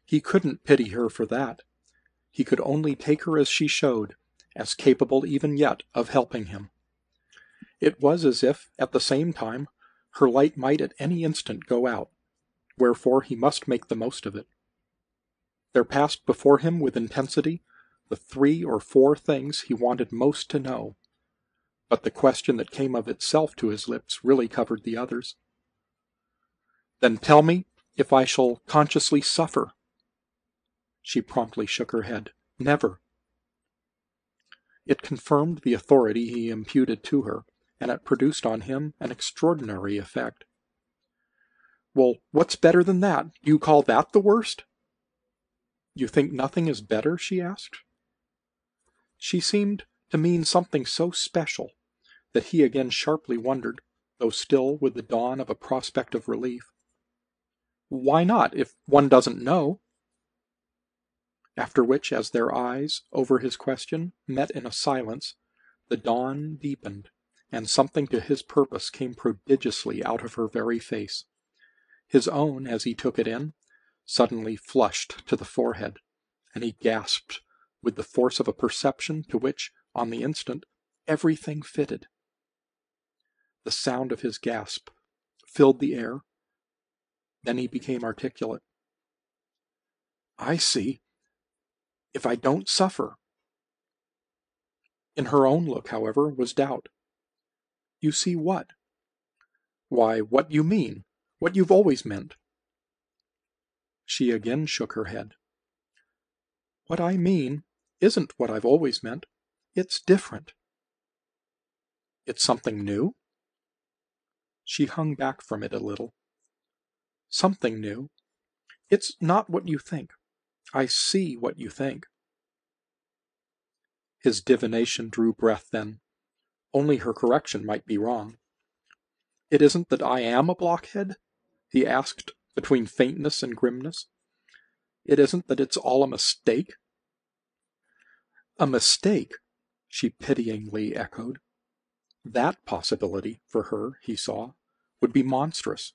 He couldn't pity her for that. He could only take her as she showed, as capable even yet of helping him. It was as if, at the same time, her light might at any instant go out, wherefore he must make the most of it. There passed before him with intensity the 3 or 4 things he wanted most to know, but the question that came of itself to his lips really covered the others. "Then tell me if I shall consciously suffer." She promptly shook her head. "Never." It confirmed the authority he imputed to her, and it produced on him an extraordinary effect. "Well, what's better than that? Do you call that the worst?" "You think nothing is better?" she asked. She seemed to mean something so special that he again sharply wondered, though still with the dawn of a prospect of relief. "Why not, if one doesn't know?" After which, as their eyes, over his question, met in a silence, the dawn deepened, and something to his purpose came prodigiously out of her very face. His own, as he took it in, suddenly flushed to the forehead, and he gasped with the force of a perception to which, on the instant, everything fitted. The sound of his gasp filled the air. Then he became articulate. "I see. If I don't suffer." In her own look, however, was doubt. "You see what?" "Why, what you mean. What you've always meant." She again shook her head. "What I mean isn't what I've always meant. It's different." "It's something new?" She hung back from it a little. "Something new. It's not what you think. I see what you think." His divination drew breath then. Only her correction might be wrong. "It isn't that I am a blockhead?" he asked, between faintness and grimness. "It isn't that it's all a mistake?" "A mistake?" she pityingly echoed. That possibility, for her, he saw, would be monstrous,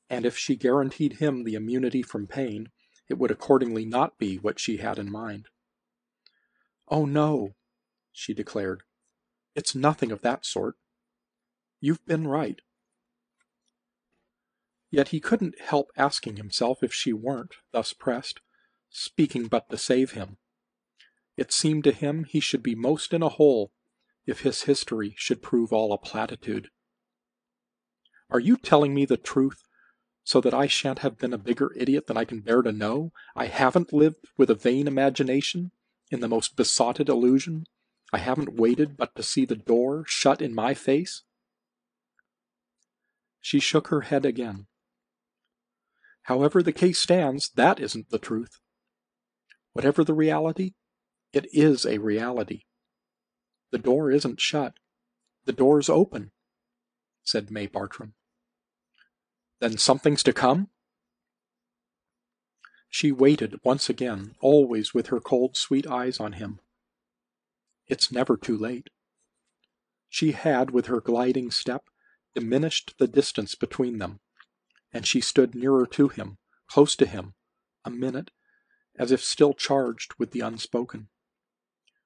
and if she guaranteed him the immunity from pain, it would accordingly not be what she had in mind. "Oh, no," she declared. "It's nothing of that sort. You've been right." Yet he couldn't help asking himself if she weren't, thus pressed, speaking but to save him. It seemed to him he should be most in a hole if his history should prove all a platitude. "Are you telling me the truth, so that I shan't have been a bigger idiot than I can bear to know? I haven't lived with a vain imagination, in the most besotted illusion? I haven't waited but to see the door shut in my face?" She shook her head again. "However the case stands, that isn't the truth. Whatever the reality, it is a reality. The door isn't shut. The door's open," said May Bartram. "Then something's to come?" She waited once again, always with her cold, sweet eyes on him. "It's never too late." She had, with her gliding step, diminished the distance between them, and she stood nearer to him, close to him, a minute, as if still charged with the unspoken.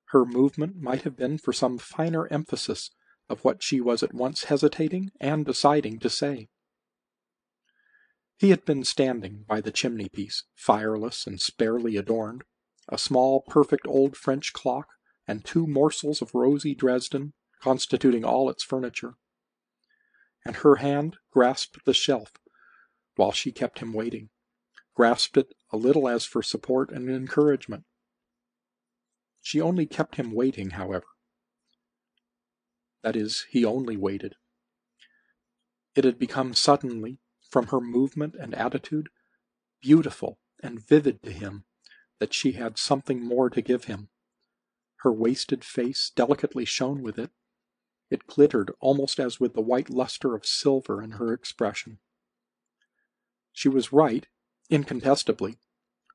Her movement might have been for some finer emphasis of what she was at once hesitating and deciding to say. He had been standing by the chimney-piece, fireless and sparely adorned, a small, perfect old French clock, and 2 morsels of rosy Dresden constituting all its furniture. And her hand grasped the shelf, while she kept him waiting, grasped it a little as for support and encouragement. She only kept him waiting, however. That is, he only waited. It had become suddenly, from her movement and attitude, beautiful and vivid to him that she had something more to give him. Her wasted face delicately shone with it. It glittered almost as with the white luster of silver in her expression. She was right, incontestably,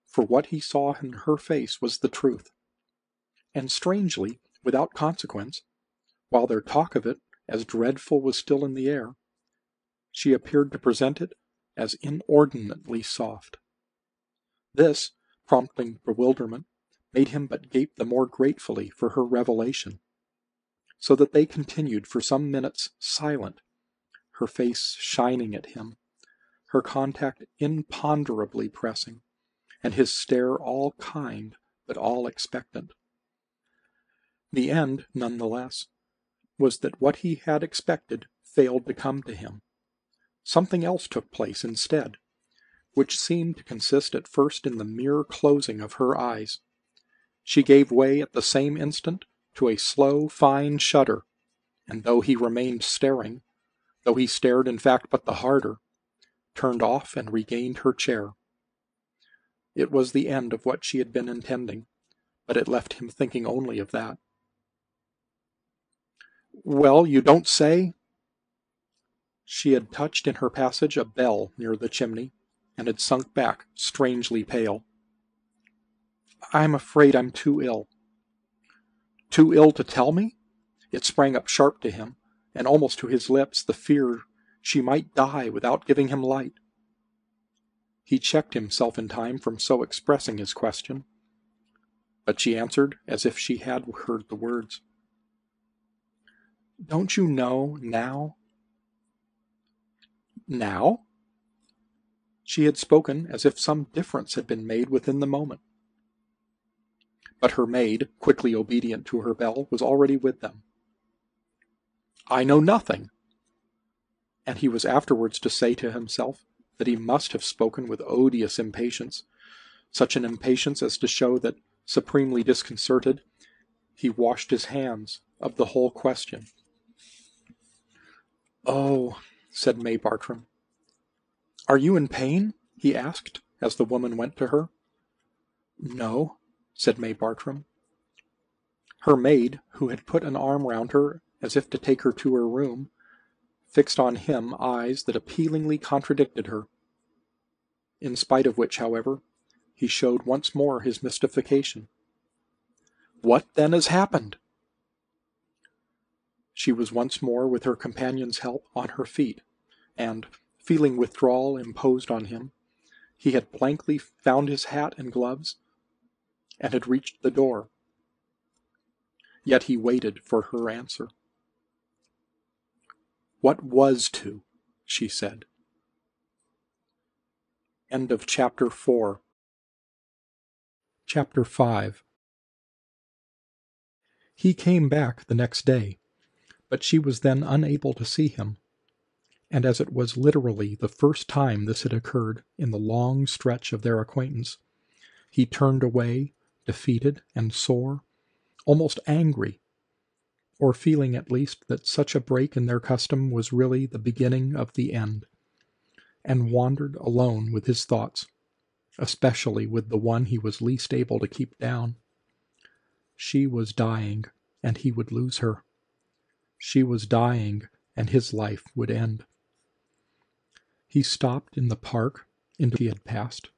for what he saw in her face was the truth. And strangely, without consequence, while their talk of it, as dreadful, was still in the air, she appeared to present it as inordinately soft. This, prompting bewilderment, made him but gape the more gratefully for her revelation, so that they continued for some minutes silent, her face shining at him, her contact imponderably pressing, and his stare all kind but all expectant. The end, none the less, was that what he had expected failed to come to him. Something else took place instead, which seemed to consist at first in the mere closing of her eyes. She gave way at the same instant to a slow, fine shudder, and though he remained staring, though he stared in fact but the harder, turned off and regained her chair. It was the end of what she had been intending, but it left him thinking only of that. "Well, you don't say?" She had touched in her passage a bell near the chimney, and had sunk back, strangely pale. "I'm afraid I'm too ill." "Too ill to tell me?" It sprang up sharp to him, and almost to his lips, the fear she might die without giving him light. He checked himself in time from so expressing his question, but she answered as if she had heard the words. "Don't you know now?" "Now?" She had spoken as if some difference had been made within the moment. But her maid, quickly obedient to her bell, was already with them. "I know nothing." And he was afterwards to say to himself that he must have spoken with odious impatience, such an impatience as to show that, supremely disconcerted, he washed his hands of the whole question. "Oh," said May Bartram. "Are you in pain?" he asked, as the woman went to her. "No," said May Bartram. Her maid, who had put an arm round her as if to take her to her room, fixed on him eyes that appealingly contradicted her. In spite of which, however, he showed once more his mystification. "What, then, has happened?" She was once more, with her companion's help, on her feet, and, feeling withdrawal imposed on him, he had blankly found his hat and gloves, and had reached the door. Yet he waited for her answer. "What was to?" she said. End of Chapter 4. Chapter 5. He came back the next day, but she was then unable to see him, and as it was literally the first time this had occurred in the long stretch of their acquaintance, he turned away, defeated and sore, almost angry, or feeling at least that such a break in their custom was really the beginning of the end, and wandered alone with his thoughts, especially with the one he was least able to keep down. She was dying, and he would lose her. She was dying, and his life would end. He stopped in the park into which he had passed,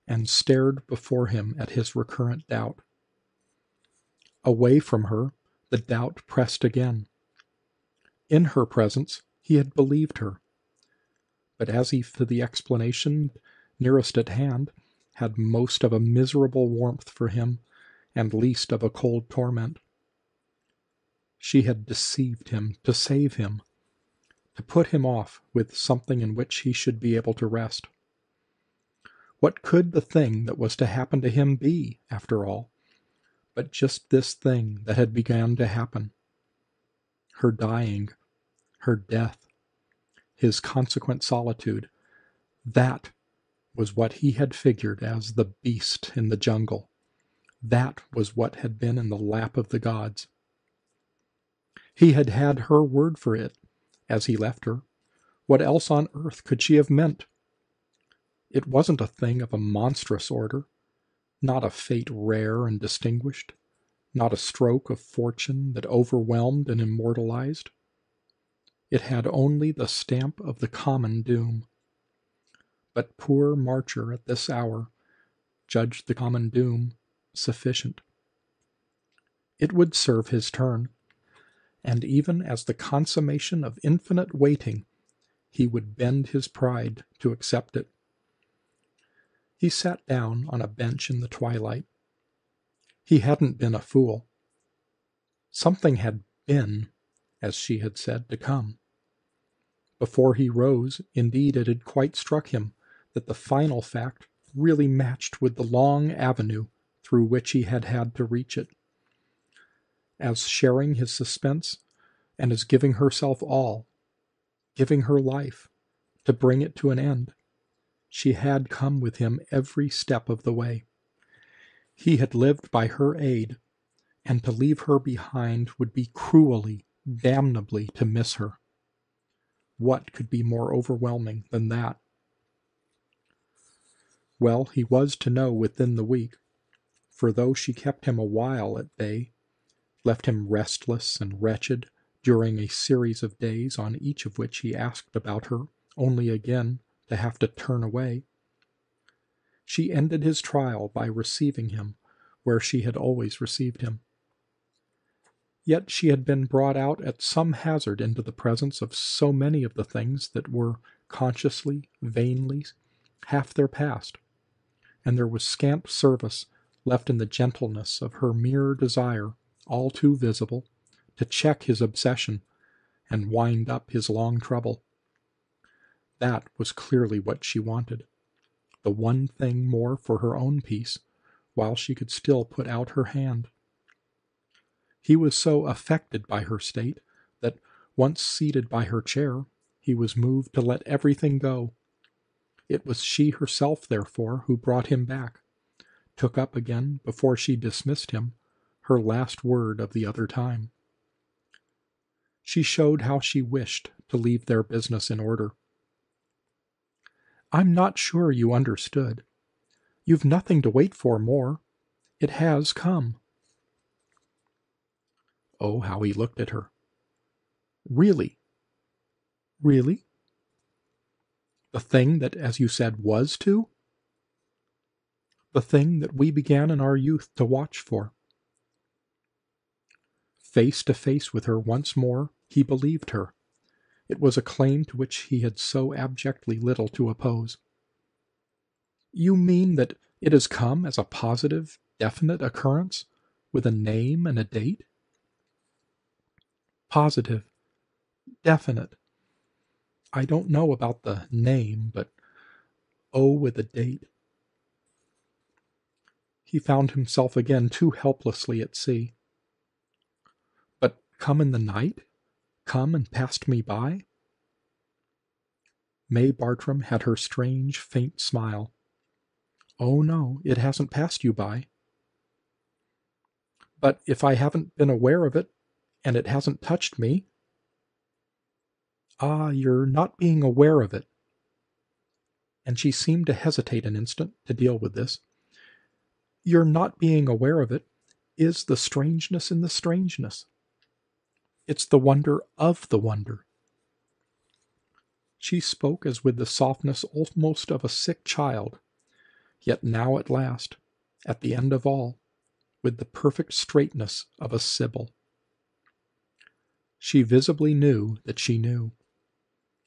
and stared before him at his recurrent doubt. Away from her, the doubt pressed again. In her presence, he had believed her, but as he for the explanation nearest at hand had most of a miserable warmth for him, and least of a cold torment. She had deceived him to save him, to put him off with something in which he should be able to rest. What could the thing that was to happen to him be, after all, but just this thing that had begun to happen? Her dying, her death, his consequent solitude, that was what he had figured as the beast in the jungle. That was what had been in the lap of the gods. He had had her word for it, as he left her. What else on earth could she have meant? It wasn't a thing of a monstrous order, not a fate rare and distinguished, not a stroke of fortune that overwhelmed and immortalized. It had only the stamp of the common doom. But poor Marcher at this hour judged the common doom sufficient. It would serve his turn, and even as the consummation of infinite waiting, he would bend his pride to accept it. He sat down on a bench in the twilight. He hadn't been a fool. Something had been, as she had said, to come. Before he rose, indeed, it had quite struck him that the final fact really matched with the long avenue through which he had had to reach it. As sharing his suspense, and as giving herself all, giving her life, to bring it to an end, she had come with him every step of the way. He had lived by her aid, and to leave her behind would be cruelly, damnably to miss her. What could be more overwhelming than that? Well, he was to know within the week, for though she kept him a while at bay, left him restless and wretched during a series of days on each of which he asked about her, only again to have to turn away, she ended his trial by receiving him where she had always received him. Yet she had been brought out at some hazard into the presence of so many of the things that were, consciously, vainly, half their past, and there was scant service left in the gentleness of her mere desire, all too visible, to check his obsession and wind up his long trouble. That was clearly what she wanted, the one thing more for her own peace, while she could still put out her hand. He was so affected by her state that, once seated by her chair, he was moved to let everything go. It was she herself, therefore, who brought him back, took up again, before she dismissed him, her last word of the other time. She showed how she wished to leave their business in order. "I'm not sure you understood. You've nothing to wait for more. It has come." Oh, how he looked at her. "Really? Really? The thing that, as you said, was to? The thing that we began in our youth to watch for?" Face to face with her once more, he believed her. It was a claim to which he had so abjectly little to oppose. "You mean that it has come as a positive, definite occurrence, with a name and a date?" "Positive. Definite. I don't know about the name, but with a date." He found himself again too helplessly at sea. "But come in the night? Come and passed me by?" May Bartram had her strange, faint smile. "Oh, no, it hasn't passed you by." "But if I haven't been aware of it, and it hasn't touched me—" "Ah, you're not being aware of it." And she seemed to hesitate an instant to deal with this. "Your not being aware of it is the strangeness in the strangeness. It's the wonder of the wonder." She spoke as with the softness almost of a sick child, yet now at last, at the end of all, with the perfect straightness of a sibyl. She visibly knew that she knew,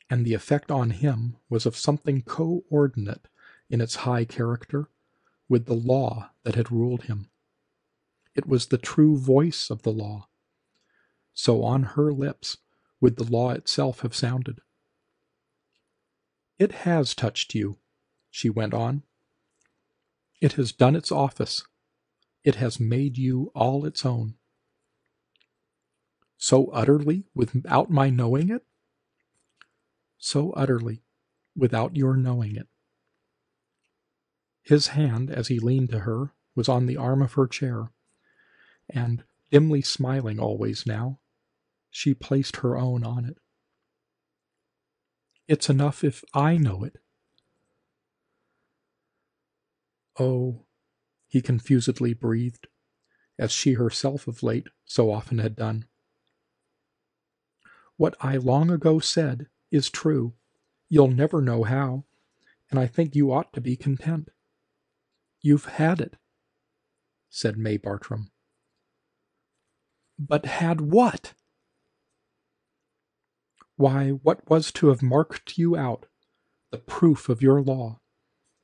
and the effect on him was of something co-ordinate in its high character with the law that had ruled him. It was the true voice of the law. So on her lips would the law itself have sounded. "It has touched you," she went on. "It has done its office. It has made you all its own." "So utterly without my knowing it?" "So utterly without your knowing it." His hand, as he leaned to her, was on the arm of her chair, and, dimly smiling always now, she placed her own on it. "It's enough if I know it." "Oh," he confusedly breathed, as she herself of late so often had done. What I long ago said is true. You'll never know how, and I think you ought to be content. You've had it, said May Bartram. But had what? Why, what was to have marked you out, the proof of your law.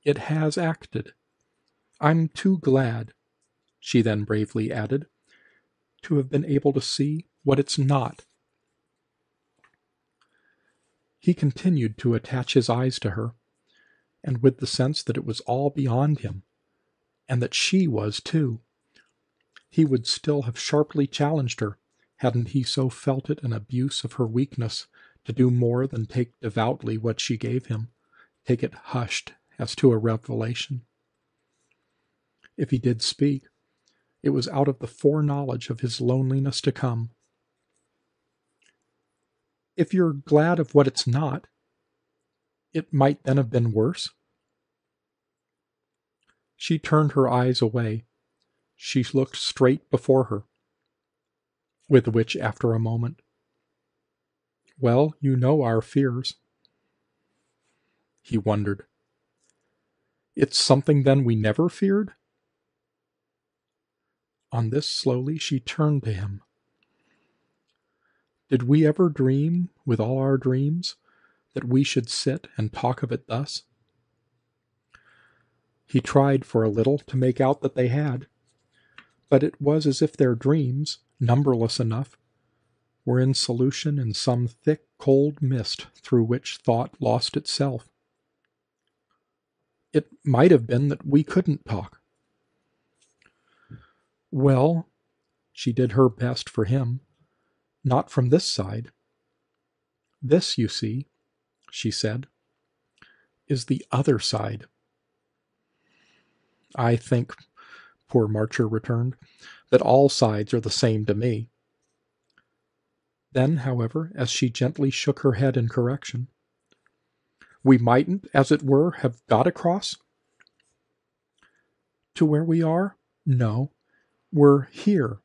It has acted. I'm too glad, she then bravely added, to have been able to see what it's not. He continued to attach his eyes to her, and with the sense that it was all beyond him, and that she was too. He would still have sharply challenged her, hadn't he so felt it an abuse of her weakness to do more than take devoutly what she gave him, take it hushed as to a revelation. If he did speak, it was out of the foreknowledge of his loneliness to come. If you're glad of what it's not, it might then have been worse. She turned her eyes away. She looked straight before her, with which, after a moment, well, you know our fears. He wondered. It's something then we never feared? On this slowly she turned to him. Did we ever dream, with all our dreams, that we should sit and talk of it thus? He tried for a little to make out that they had, but it was as if their dreams, numberless enough, were in solution in some thick, cold mist through which thought lost itself. It might have been that we couldn't talk. Well, she did her best for him, not from this side. This, you see, she said, is the other side. I think, poor Marcher returned, that all sides are the same to me. Then, however, as she gently shook her head in correction, we mightn't, as it were, have got across? To where we are? No, we're here.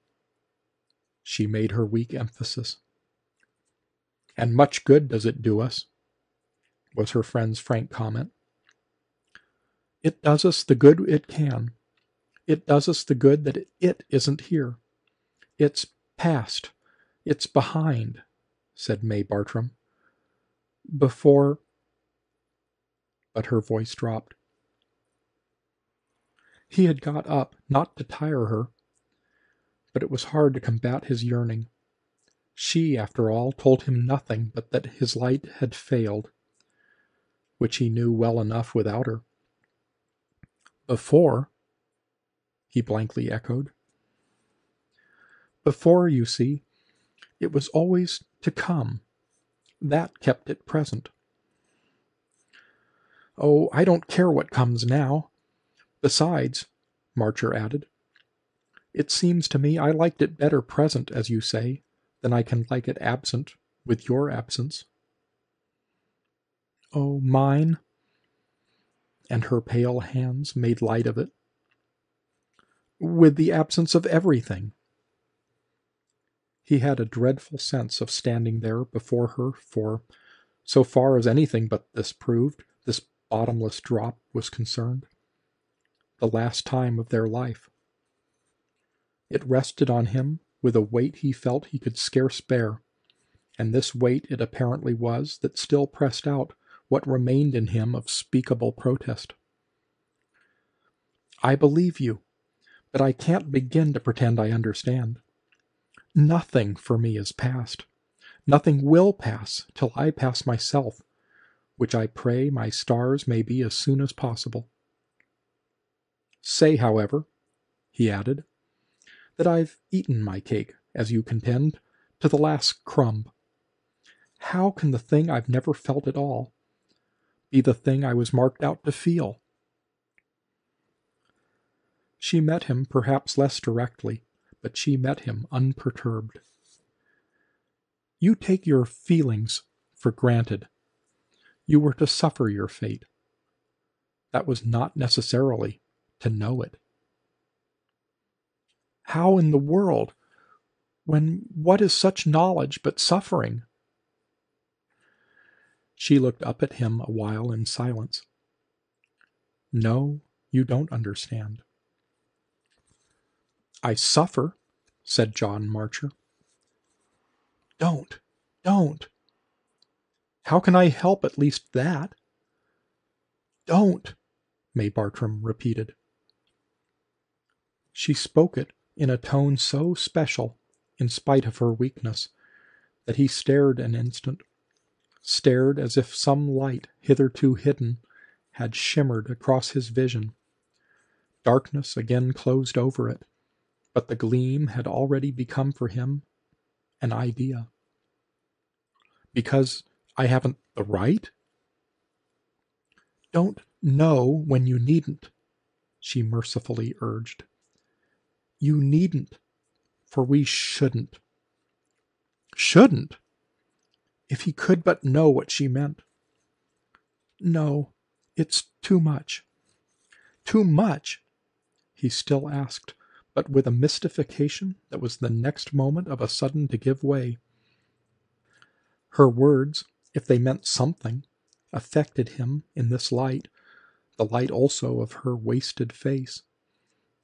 She made her weak emphasis. And much good does it do us, was her friend's frank comment. It does us the good it can. It does us the good that it isn't here. It's past. It's behind, said May Bartram. Before... But her voice dropped. He had got up, not to tire her, but it was hard to combat his yearning. She, after all, told him nothing but that his light had failed, which he knew well enough without her. Before, he blankly echoed. Before, you see, it was always to come. That kept it present. Oh, I don't care what comes now. Besides, Marcher added, it seems to me I liked it better present, as you say, than I can like it absent with your absence. Oh, mine? And her pale hands made light of it. With the absence of everything. He had a dreadful sense of standing there before her, for, so far as anything but this proved, this bottomless drop was concerned, the last time of their life. It rested on him with a weight he felt he could scarce bear, and this weight it apparently was that still pressed out what remained in him of speakable protest. I believe you, but I can't begin to pretend I understand. Nothing for me is past. Nothing will pass till I pass myself, which I pray my stars may be as soon as possible. Say, however, he added, that I've eaten my cake, as you contend, to the last crumb. How can the thing I've never felt at all be the thing I was marked out to feel? She met him perhaps less directly, but she met him unperturbed. You take your feelings for granted. You were to suffer your fate. That was not necessarily to know it. How in the world? When what is such knowledge but suffering? She looked up at him a while in silence. No, you don't understand. I suffer, said John Marcher. Don't. How can I help at least that? Don't, May Bartram repeated. She spoke it in a tone so special, in spite of her weakness, that he stared an instant, stared as if some light hitherto hidden had shimmered across his vision. Darkness again closed over it, but the gleam had already become for him an idea. Because I haven't the right? Don't know when you needn't, she mercifully urged. You needn't, for we shouldn't. Shouldn't? If he could but know what she meant. No, it's too much. Too much? He still asked, but with a mystification that was the next moment of a sudden to give way. Her words, if they meant something, affected him in this light, the light also of her wasted face,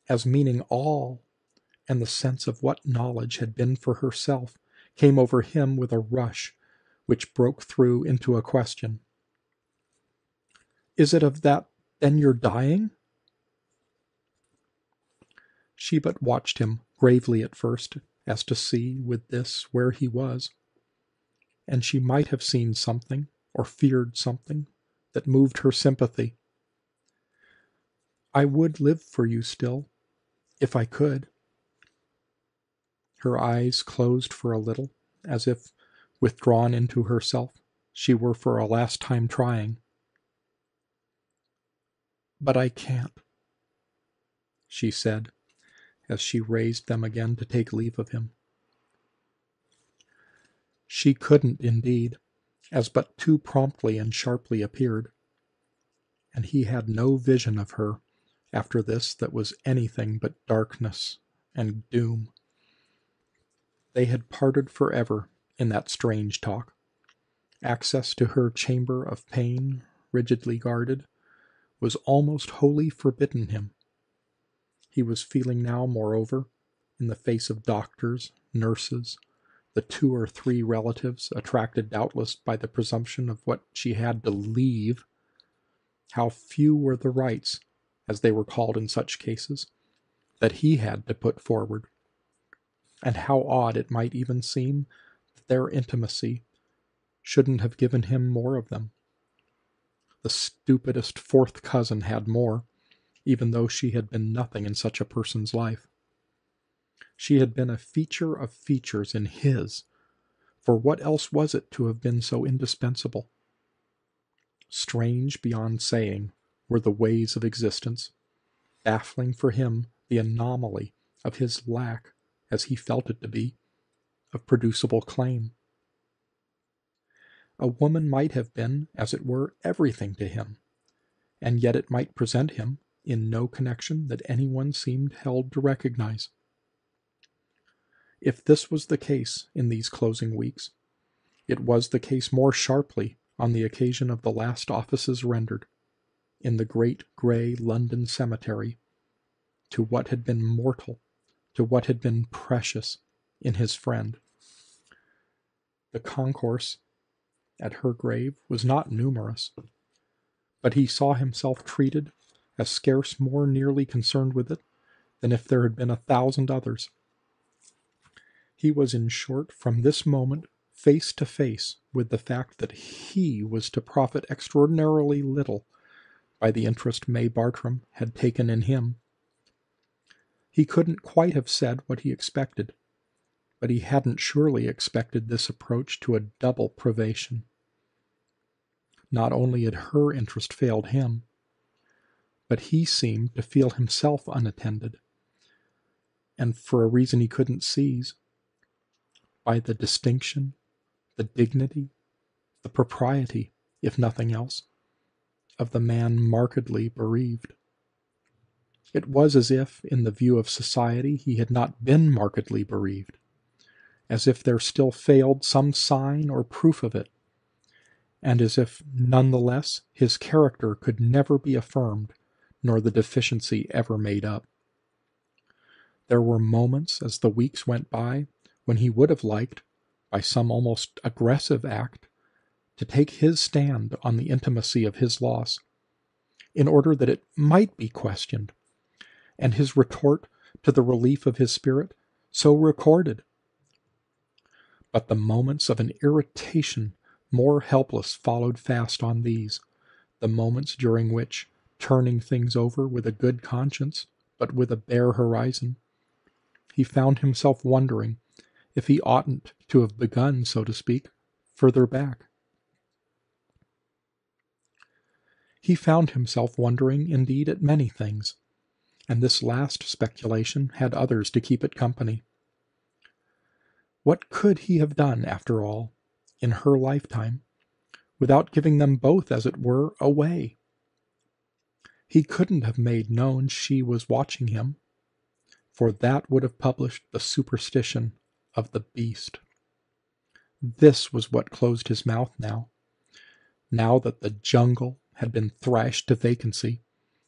as meaning all, and the sense of what knowledge had been for herself came over him with a rush, which broke through into a question. Is it of that, then, you're dying? She but watched him gravely at first, as to see, with this, where he was. And she might have seen something, or feared something, that moved her sympathy. I would live for you still, if I could. Her eyes closed for a little, as if, withdrawn into herself, she were for a last time trying. But I can't, she said, as she raised them again to take leave of him. She couldn't, indeed, as but too promptly and sharply appeared, and he had no vision of her after this that was anything but darkness and doom. They had parted forever in that strange talk. Access to her chamber of pain, rigidly guarded, was almost wholly forbidden him. He was feeling now, moreover, in the face of doctors, nurses, the 2 or 3 relatives, attracted doubtless by the presumption of what she had to leave, how few were the rights, as they were called in such cases, that he had to put forward, and how odd it might even seem that their intimacy shouldn't have given him more of them. The stupidest 4th cousin had more, even though she had been nothing in such a person's life. She had been a feature of features in his, for what else was it to have been so indispensable? Strange beyond saying were the ways of existence, baffling for him the anomaly of his lack, as he felt it to be, of producible claim. A woman might have been, as it were, everything to him, and yet it might present him in no connection that anyone seemed held to recognize. If this was the case in these closing weeks, it was the case more sharply on the occasion of the last offices rendered, in the great grey London cemetery, to what had been mortal, to what had been precious in his friend. The concourse at her grave was not numerous, but he saw himself treated as scarce more nearly concerned with it than if there had been 1,000 others. He was, in short, from this moment, face to face with the fact that he was to profit extraordinarily little by the interest May Bartram had taken in him. He couldn't quite have said what he expected, but he hadn't surely expected this approach to a double privation. Not only had her interest failed him, but he seemed to feel himself unattended, and for a reason he couldn't seize, by the distinction, the dignity, the propriety, if nothing else, of the man markedly bereaved. It was as if, in the view of society, he had not been markedly bereaved, as if there still failed some sign or proof of it, and as if, nonetheless, his character could never be affirmed, nor the deficiency ever made up. There were moments, as the weeks went by, when he would have liked, by some almost aggressive act, to take his stand on the intimacy of his loss, in order that it might be questioned, and his retort to the relief of his spirit so recorded. But the moments of an irritation more helpless followed fast on these, the moments during which, turning things over with a good conscience, but with a bare horizon, he found himself wondering if he oughtn't to have begun, so to speak, further back. He found himself wondering, indeed, at many things, and this last speculation had others to keep it company. What could he have done, after all, in her lifetime, without giving them both, as it were, away? He couldn't have made known she was watching him, for that would have published the superstition of the beast. This was what closed his mouth now that the jungle had been thrashed to vacancy,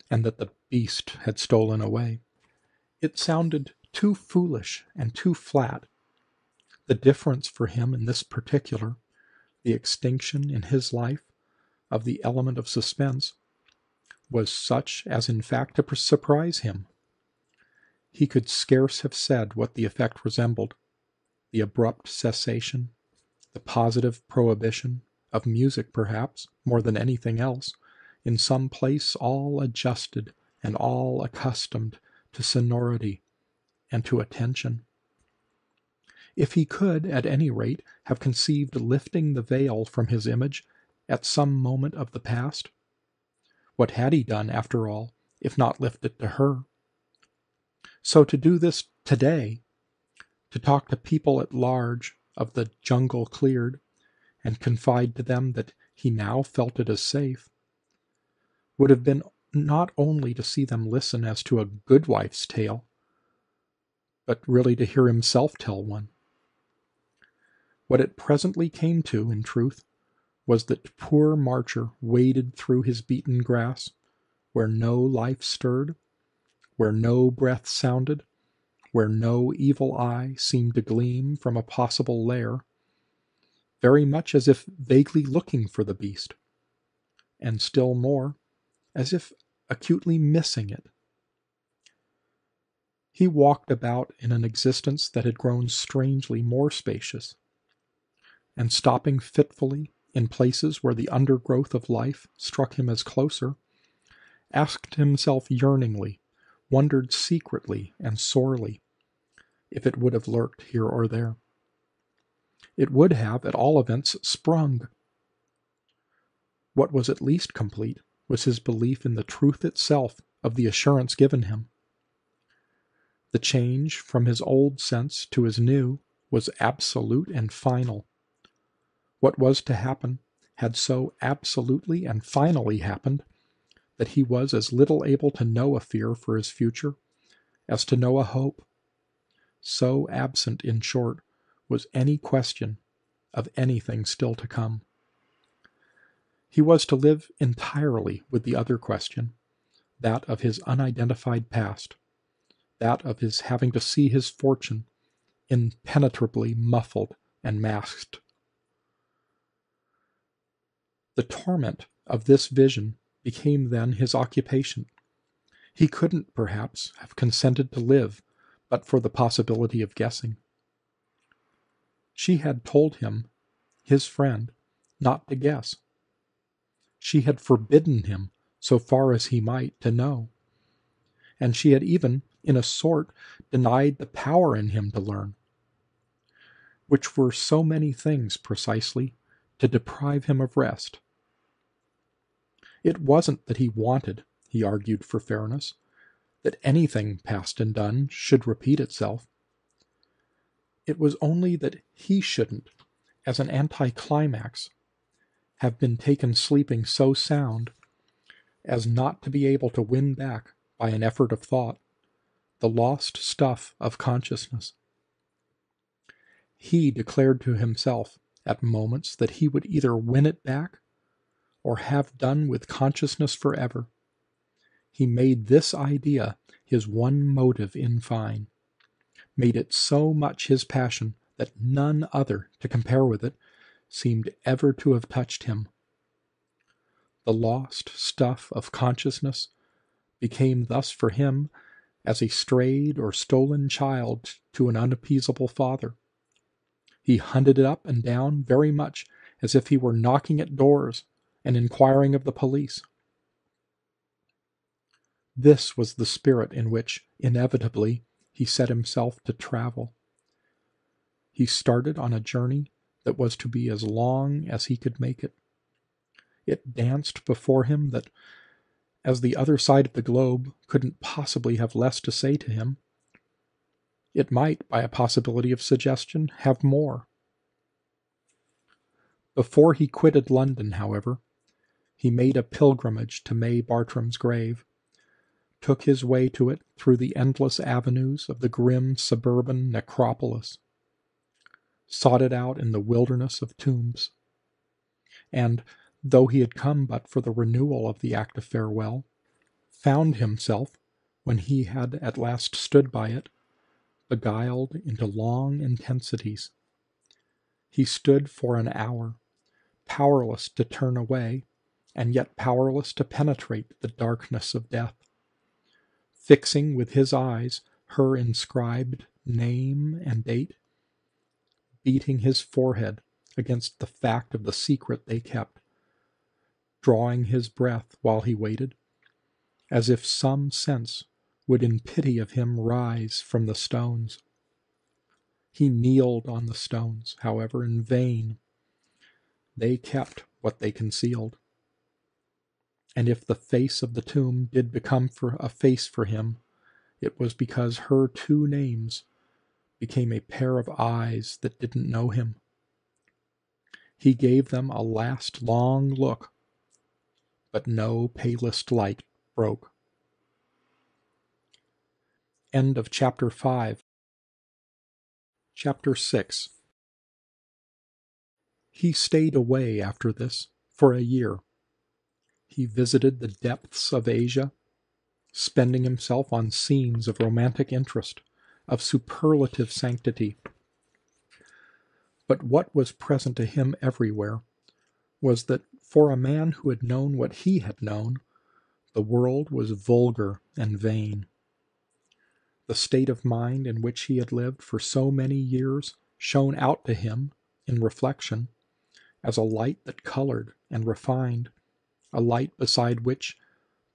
and that the beast had stolen away. It sounded too foolish and too flat. The difference for him in this particular, the extinction in his life of the element of suspense, was such as in fact to surprise him. He could scarce have said what the effect resembled, the abrupt cessation, the positive prohibition, of music perhaps, more than anything else, in some place all adjusted and all accustomed to sonority and to attention. If he could, at any rate, have conceived lifting the veil from his image at some moment of the past, what had he done, after all, if not lift it to her? So to do this today, to talk to people at large of the jungle cleared, and confide to them that he now felt it as safe, would have been not only to see them listen as to a good wife's tale, but really to hear himself tell one. What it presently came to, in truth, was that poor Marcher waded through his beaten grass, where no life stirred, where no breath sounded, where no evil eye seemed to gleam from a possible lair, very much as if vaguely looking for the beast, and still more, as if acutely missing it. He walked about in an existence that had grown strangely more spacious, and stopping fitfully in places where the undergrowth of life struck him as closer, asked himself yearningly, wondered secretly and sorely, if it would have lurked here or there. It would have, at all events, sprung. What was at least complete was his belief in the truth itself of the assurance given him. The change from his old sense to his new was absolute and final. What was to happen had so absolutely and finally happened that he was as little able to know a fear for his future as to know a hope. So absent, in short, was any question of anything still to come. He was to live entirely with the other question, that of his unidentified past, that of his having to see his fortune impenetrably muffled and masked. The torment of this vision became then his occupation. He couldn't, perhaps, have consented to live but for the possibility of guessing. She had told him, his friend, not to guess. She had forbidden him, so far as he might, to know. And she had even, in a sort, denied the power in him to learn, which were so many things, precisely, to deprive him of rest. It wasn't that he wanted, he argued for fairness, that anything past and done should repeat itself. It was only that he shouldn't, as an anticlimax, have been taken sleeping so sound as not to be able to win back, by an effort of thought, the lost stuff of consciousness. He declared to himself at moments that he would either win it back or have done with consciousness forever. He made this idea his one motive in fine, made it so much his passion that none other to compare with it seemed ever to have touched him. The lost stuff of consciousness became thus for him as a strayed or stolen child to an unappeasable father. He hunted it up and down very much as if he were knocking at doors and inquiring of the police. This was the spirit in which, inevitably, he set himself to travel. He started on a journey that was to be as long as he could make it. It danced before him that, as the other side of the globe couldn't possibly have less to say to him, it might, by a possibility of suggestion, have more. Before he quitted London, however, he made a pilgrimage to May Bartram's grave, took his way to it through the endless avenues of the grim suburban necropolis, sought it out in the wilderness of tombs, and, though he had come but for the renewal of the act of farewell, found himself, when he had at last stood by it, beguiled into long intensities. He stood for an hour, powerless to turn away, and yet powerless to penetrate the darkness of death, fixing with his eyes her inscribed name and date, beating his forehead against the fact of the secret they kept, drawing his breath while he waited, as if some sense would in pity of him rise from the stones. He kneeled on the stones, however, in vain. They kept what they concealed. And if the face of the tomb did become for a face for him, it was because her two names became a pair of eyes that didn't know him. He gave them a last long look, but no palest light broke. End of Chapter 5. Chapter 6. He stayed away after this for a year. He visited the depths of Asia, spending himself on scenes of romantic interest, of superlative sanctity. But what was present to him everywhere was that for a man who had known what he had known, the world was vulgar and vain. The state of mind in which he had lived for so many years shone out to him, in reflection, as a light that colored and refined, a light beside which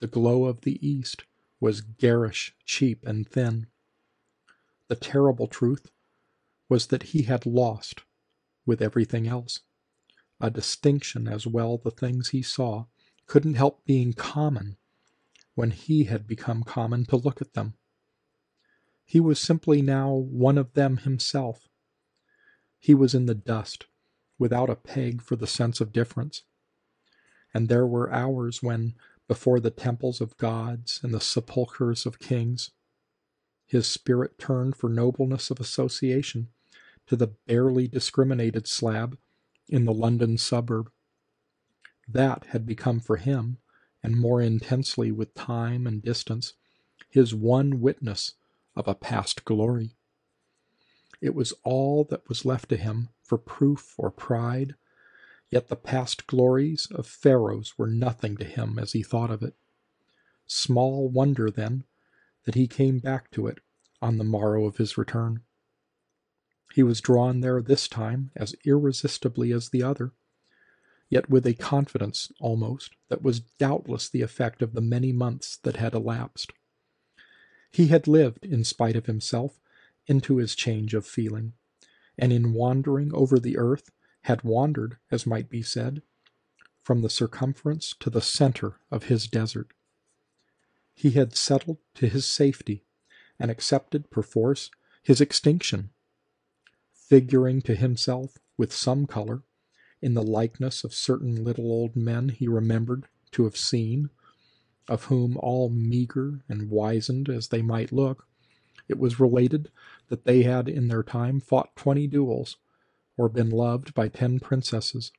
the glow of the East was garish, cheap, and thin. The terrible truth was that he had lost, with everything else, a distinction as well. The things he saw couldn't help being common when he had become common to look at them. He was simply now one of them himself. He was in the dust, without a peg for the sense of difference. And there were hours when, before the temples of gods and the sepulchres of kings, his spirit turned for nobleness of association to the barely discriminated slab in the London suburb. That had become for him, and more intensely with time and distance, his one witness of a past glory. It was all that was left to him for proof or pride, yet the past glories of pharaohs were nothing to him as he thought of it. Small wonder, then, that he came back to it on the morrow of his return. He was drawn there this time as irresistibly as the other, yet with a confidence, almost, that was doubtless the effect of the many months that had elapsed. He had lived, in spite of himself, into his change of feeling, and in wandering over the earth had wandered, as might be said, from the circumference to the center of his desert. He had settled to his safety, and accepted, perforce, his extinction, figuring to himself, with some color, in the likeness of certain little old men he remembered to have seen, of whom, all meager and wizened as they might look, it was related that they had in their time fought 20 duels, or been loved by 10 princesses.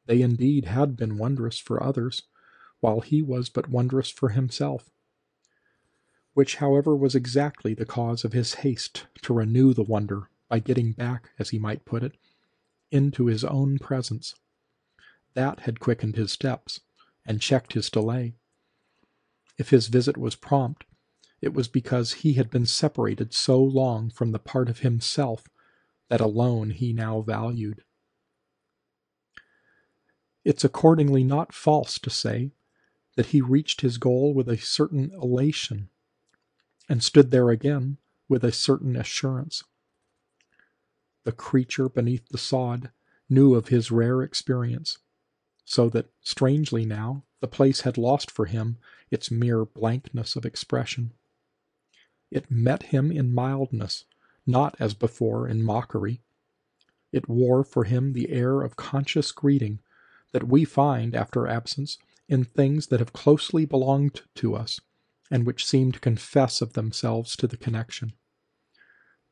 They indeed had been wondrous for others, while he was but wondrous for himself, which, however, was exactly the cause of his haste to renew the wonder by getting back, as he might put it, into his own presence. That had quickened his steps, and checked his delay. If his visit was prompt, it was because he had been separated so long from the part of himself that alone he now valued. It's accordingly not false to say that he reached his goal with a certain elation, and stood there again with a certain assurance. The creature beneath the sod knew of his rare experience, so that, strangely now, the place had lost for him its mere blankness of expression. It met him in mildness, not as before in mockery. It wore for him the air of conscious greeting that we find, after absence, in things that have closely belonged to us, and which seem to confess of themselves to the connection.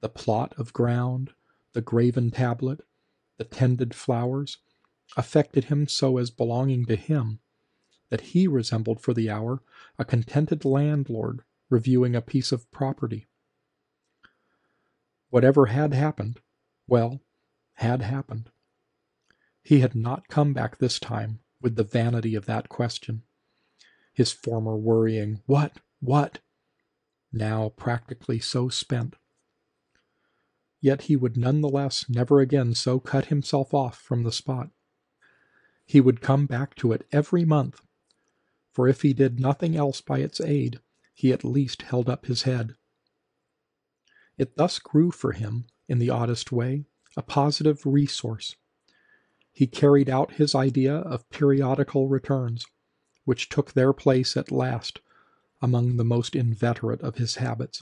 The plot of ground, the graven tablet, the tended flowers, affected him so as belonging to him, that he resembled for the hour a contented landlord reviewing a piece of property. Whatever had happened, well, had happened. He had not come back this time with the vanity of that question. His former worrying, what, now practically so spent. Yet he would none the less never again so cut himself off from the spot. He would come back to it every month, for if he did nothing else by its aid, he at least held up his head. It thus grew for him, in the oddest way, a positive resource. He carried out his idea of periodical returns, which took their place at last among the most inveterate of his habits.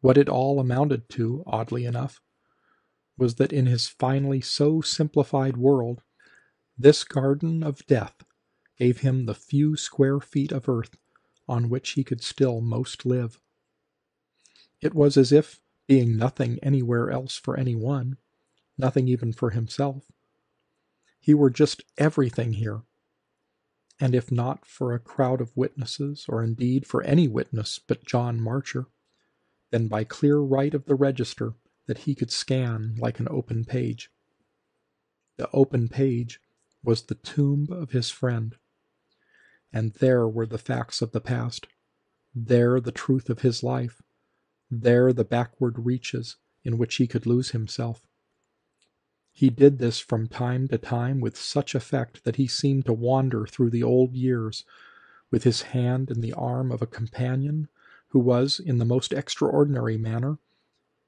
What it all amounted to, oddly enough, was that in his finally so simplified world, this garden of death gave him the few square feet of earth on which he could still most live. It was as if, being nothing anywhere else for any one, nothing even for himself, he were just everything here, and if not for a crowd of witnesses, or indeed for any witness but John Marcher, then by clear right of the register that he could scan like an open page. The open page was the tomb of his friend, and there were the facts of the past, there the truth of his life, there the backward reaches in which he could lose himself. He did this from time to time with such effect that he seemed to wander through the old years with his hand in the arm of a companion who was, in the most extraordinary manner,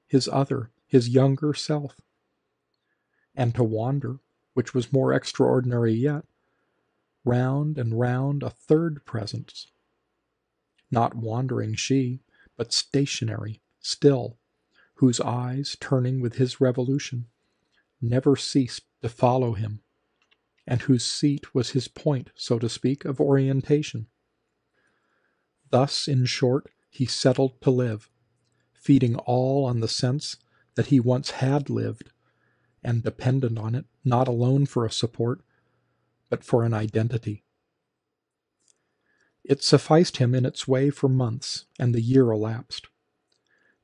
his younger self, and to wander, which was more extraordinary yet, round and round a third presence, not wandering she, but stationary, still, whose eyes, turning with his revolution, never ceased to follow him, and whose seat was his point, so to speak, of orientation. Thus, in short, he settled to live, feeding all on the sense that he once had lived, and dependent on it, not alone for a support, but for an identity. It sufficed him in its way for months, and the year elapsed.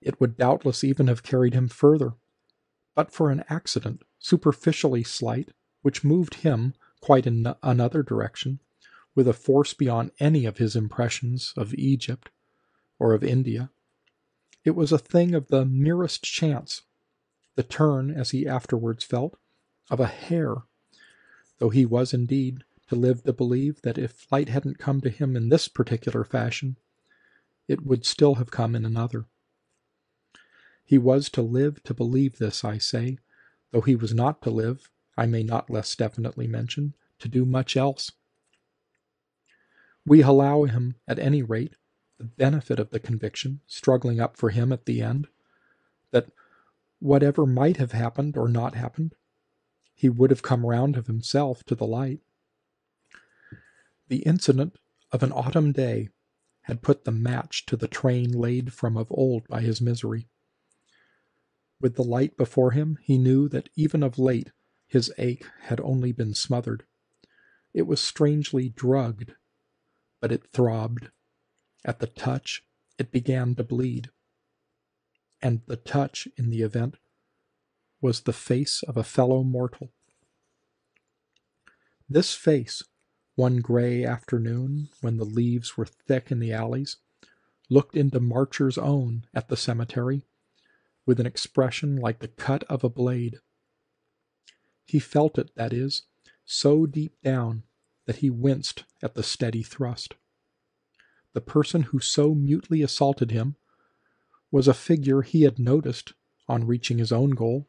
It would doubtless even have carried him further, but for an accident, superficially slight, which moved him quite in another direction, with a force beyond any of his impressions of Egypt or of India. It was a thing of the merest chance, the turn, as he afterwards felt, of a hair, though he was indeed to live to believe that if flight hadn't come to him in this particular fashion, it would still have come in another. He was to live to believe this, I say, though he was not to live, I may not less definitely mention, to do much else. We allow him, at any rate, the benefit of the conviction, struggling up for him at the end, that whatever might have happened or not happened, he would have come round of himself to the light. The incident of an autumn day had put the match to the train laid from of old by his misery. With the light before him, he knew that even of late his ache had only been smothered. It was strangely drugged, but it throbbed. At the touch, it began to bleed. And the touch, in the event, was the face of a fellow mortal. This face, one gray afternoon, when the leaves were thick in the alleys, looked into Marcher's own at the cemetery, with an expression like the cut of a blade. He felt it, that is, so deep down that he winced at the steady thrust. The person who so mutely assaulted him was a figure he had noticed on reaching his own goal,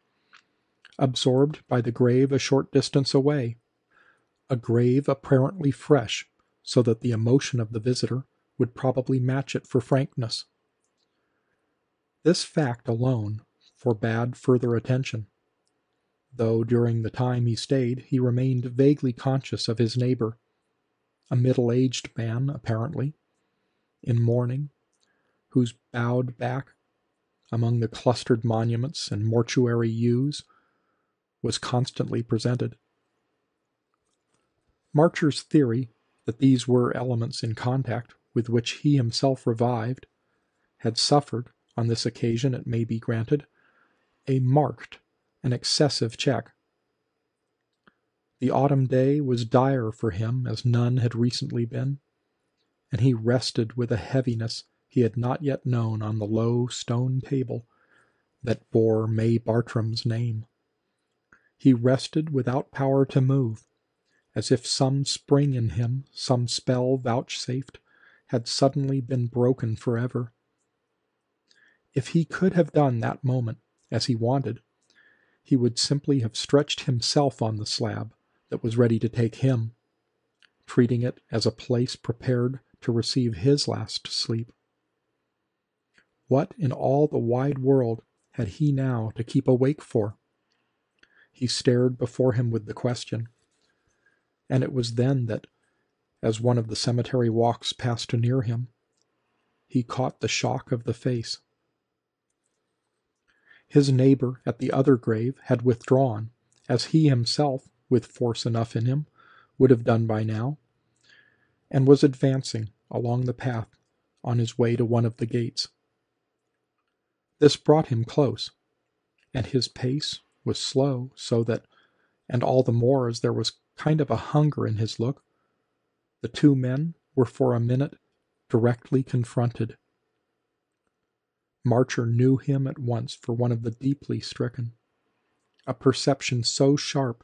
absorbed by the grave a short distance away, a grave apparently fresh, so that the emotion of the visitor would probably match it for frankness. This fact alone forbade further attention, though during the time he stayed he remained vaguely conscious of his neighbor, a middle-aged man, apparently, in mourning, whose bowed back, among the clustered monuments and mortuary yews, was constantly presented. Marcher's theory that these were elements in contact with which he himself revived had suffered, on this occasion it may be granted, a marked and excessive check. The autumn day was dire for him as none had recently been, and he rested with a heaviness he had not yet known on the low stone table that bore May Bartram's name. He rested without power to move, as if some spring in him, some spell vouchsafed, had suddenly been broken forever. If he could have done that moment as he wanted, he would simply have stretched himself on the slab that was ready to take him, treating it as a place prepared to receive his last sleep. What in all the wide world had he now to keep awake for? He stared before him with the question, and it was then that, as one of the cemetery walks passed near him, he caught the shock of the face. His neighbor at the other grave had withdrawn, as he himself, with force enough in him, would have done by now, and was advancing along the path on his way to one of the gates. This brought him close, and his pace was slow, so that, and all the more as there was kind of a hunger in his look, the two men were for a minute directly confronted. Marcher knew him at once for one of the deeply stricken, a perception so sharp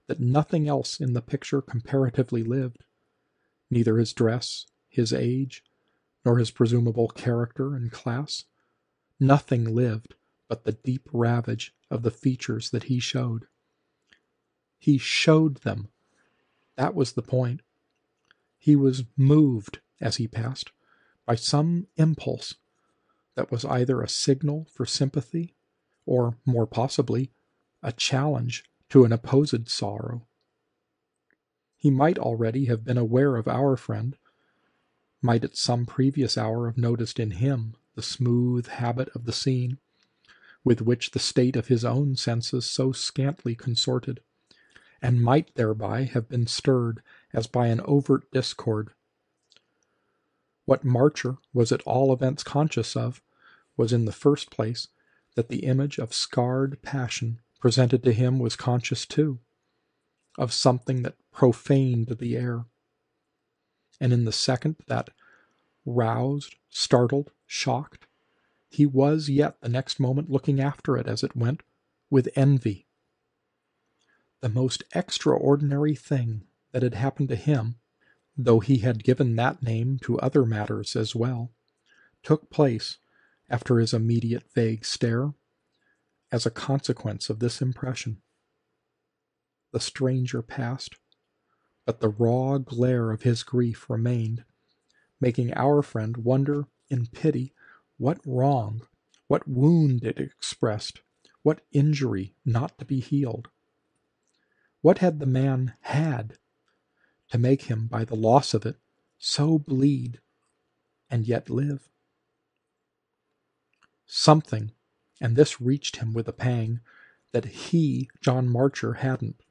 that nothing else in the picture comparatively lived, neither his dress, his age, nor his presumable character and class. Nothing lived but the deep ravage of the features that he showed. He showed them. That was the point. He was moved, as he passed, by some impulse that was either a signal for sympathy or, more possibly, a challenge to an opposed sorrow. He might already have been aware of our friend, might at some previous hour have noticed in him the smooth habit of the scene, with which the state of his own senses so scantly consorted, and might thereby have been stirred as by an overt discord. What Marcher was at all events conscious of was in the first place that the image of scarred passion presented to him was conscious too, of something that profaned the air, and in the second that, roused, startled, shocked, he was yet the next moment looking after it as it went, with envy. The most extraordinary thing that had happened to him, though he had given that name to other matters as well, took place, after his immediate vague stare, as a consequence of this impression. The stranger passed, but the raw glare of his grief remained, making our friend wonder in pity what wrong, what wound it expressed, what injury not to be healed. What had the man had? to make him, by the loss of it, so bleed and yet live? Something, and this reached him with a pang, that he, John Marcher, hadn't,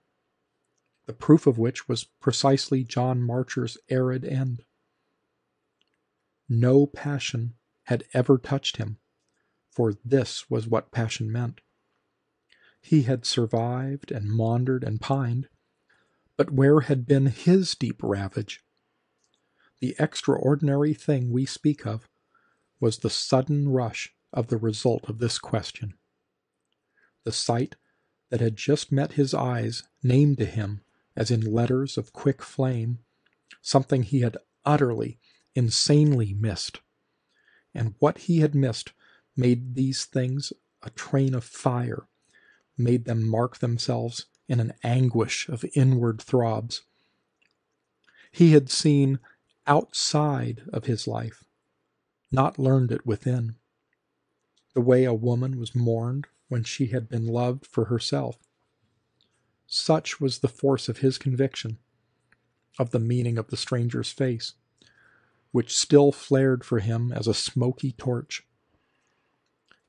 the proof of which was precisely John Marcher's arid end. No passion had ever touched him, for this was what passion meant. He had survived and maundered and pined, but where had been his deep ravage? The extraordinary thing we speak of was the sudden rush of the result of this question. The sight that had just met his eyes named to him, as in letters of quick flame, something he had utterly, insanely missed. And what he had missed made these things a train of fire, made them mark themselves in an anguish of inward throbs. He had seen outside of his life, not learned it within, the way a woman was mourned when she had been loved for herself. Such was the force of his conviction of the meaning of the stranger's face, which still flared for him as a smoky torch.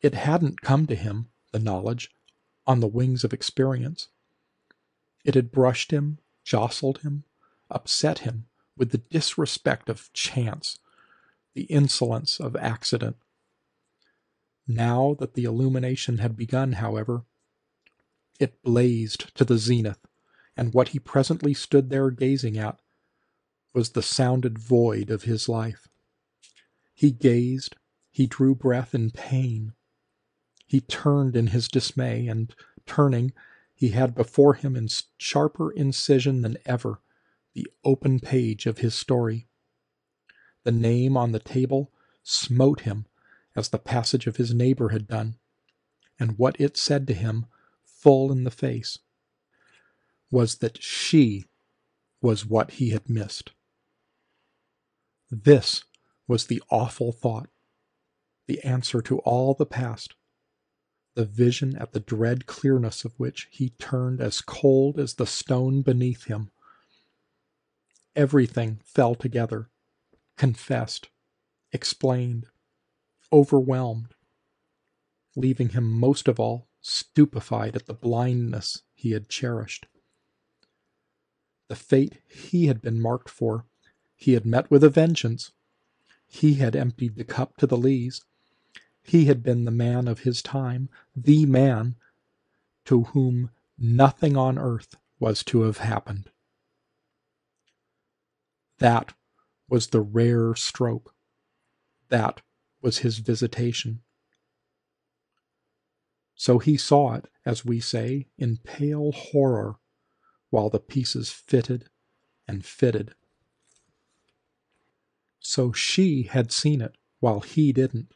It hadn't come to him, the knowledge, on the wings of experience. It had brushed him, jostled him, upset him with the disrespect of chance, the insolence of accident. Now that the illumination had begun, however, it blazed to the zenith, and what he presently stood there gazing at was the sounded void of his life. He gazed, he drew breath in pain. He turned in his dismay, and turning, he had before him in sharper incision than ever the open page of his story. The name on the table smote him as the passage of his neighbor had done, and what it said to him full in the face was that she was what he had missed. This was the awful thought, the answer to all the past, the vision at the dread clearness of which he turned as cold as the stone beneath him. Everything fell together, confessed, explained, overwhelmed, leaving him most of all stupefied at the blindness he had cherished. The fate he had been marked for, he had met with a vengeance. He had emptied the cup to the lees. He had been the man of his time, the man to whom nothing on earth was to have happened. That was the rare stroke. That was his visitation. So he saw it, as we say, in pale horror, while the pieces fitted and fitted. So she had seen it, while he didn't,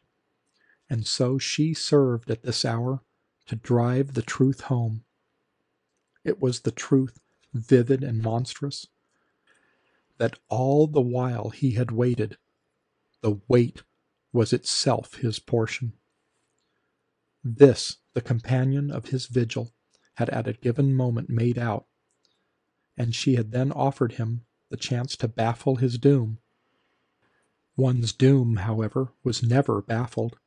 and so she served at this hour to drive the truth home. It was the truth, vivid and monstrous, that all the while he had waited, the wait was itself his portion. This, the companion of his vigil, had at a given moment made out, and she had then offered him the chance to baffle his doom. One's doom, however, was never baffled,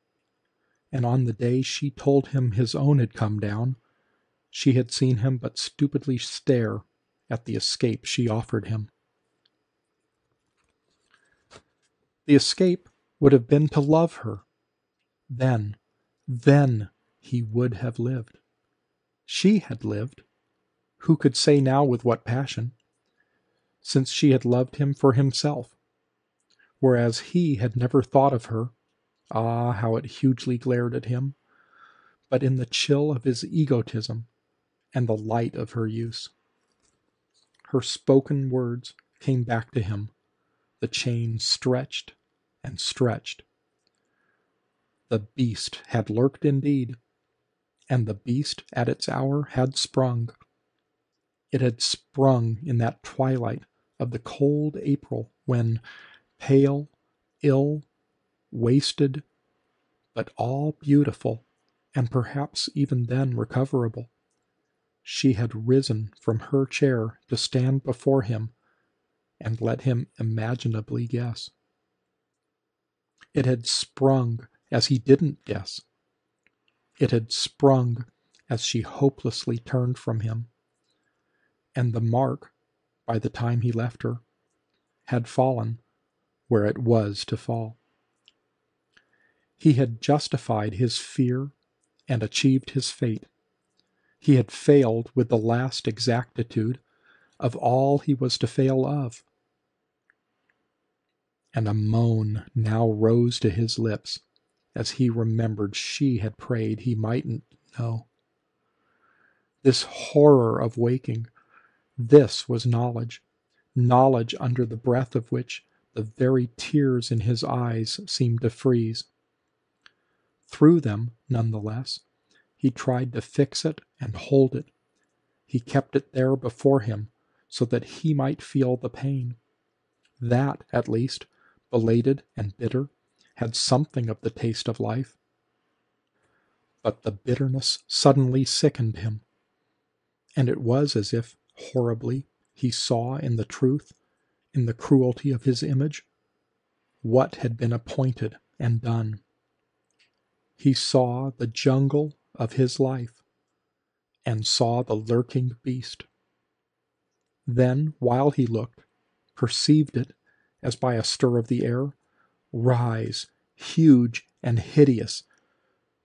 and on the day she told him his own had come down, she had seen him but stupidly stare at the escape she offered him. The escape would have been to love her. Then he would have lived. She had lived. Who could say now with what passion? Since she had loved him for himself, whereas he had never thought of her. Ah, how it hugely glared at him, but in the chill of his egotism and the light of her use. Her spoken words came back to him. The chain stretched and stretched. The beast had lurked indeed, and the beast at its hour had sprung. It had sprung in that twilight of the cold April when, pale, ill, wasted, but all beautiful, and perhaps even then recoverable, she had risen from her chair to stand before him and let him imaginably guess. It had sprung as he didn't guess. It had sprung as she hopelessly turned from him, and the mark, by the time he left her, had fallen where it was to fall. He had justified his fear and achieved his fate. He had failed with the last exactitude of all he was to fail of. And a moan now rose to his lips as he remembered she had prayed he mightn't know. This horror of waking, this was knowledge, knowledge under the breath of which the very tears in his eyes seemed to freeze. Through them, nonetheless, he tried to fix it and hold it. He kept it there before him so that he might feel the pain. That, at least, belated and bitter, had something of the taste of life. But the bitterness suddenly sickened him, and it was as if, horribly, he saw in the truth, in the cruelty of his image, what had been appointed and done. He saw the jungle of his life, and saw the lurking beast. Then, while he looked, perceived it, as by a stir of the air, rise, huge and hideous,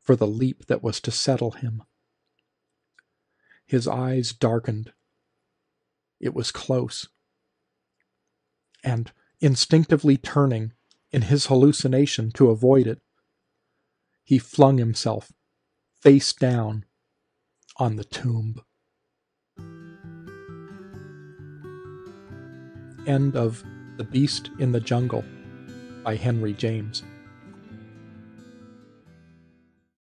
for the leap that was to settle him. His eyes darkened. It was close. And, instinctively turning, in his hallucination, to avoid it, he flung himself, face down, on the tomb. End of The Beast in the Jungle by Henry James.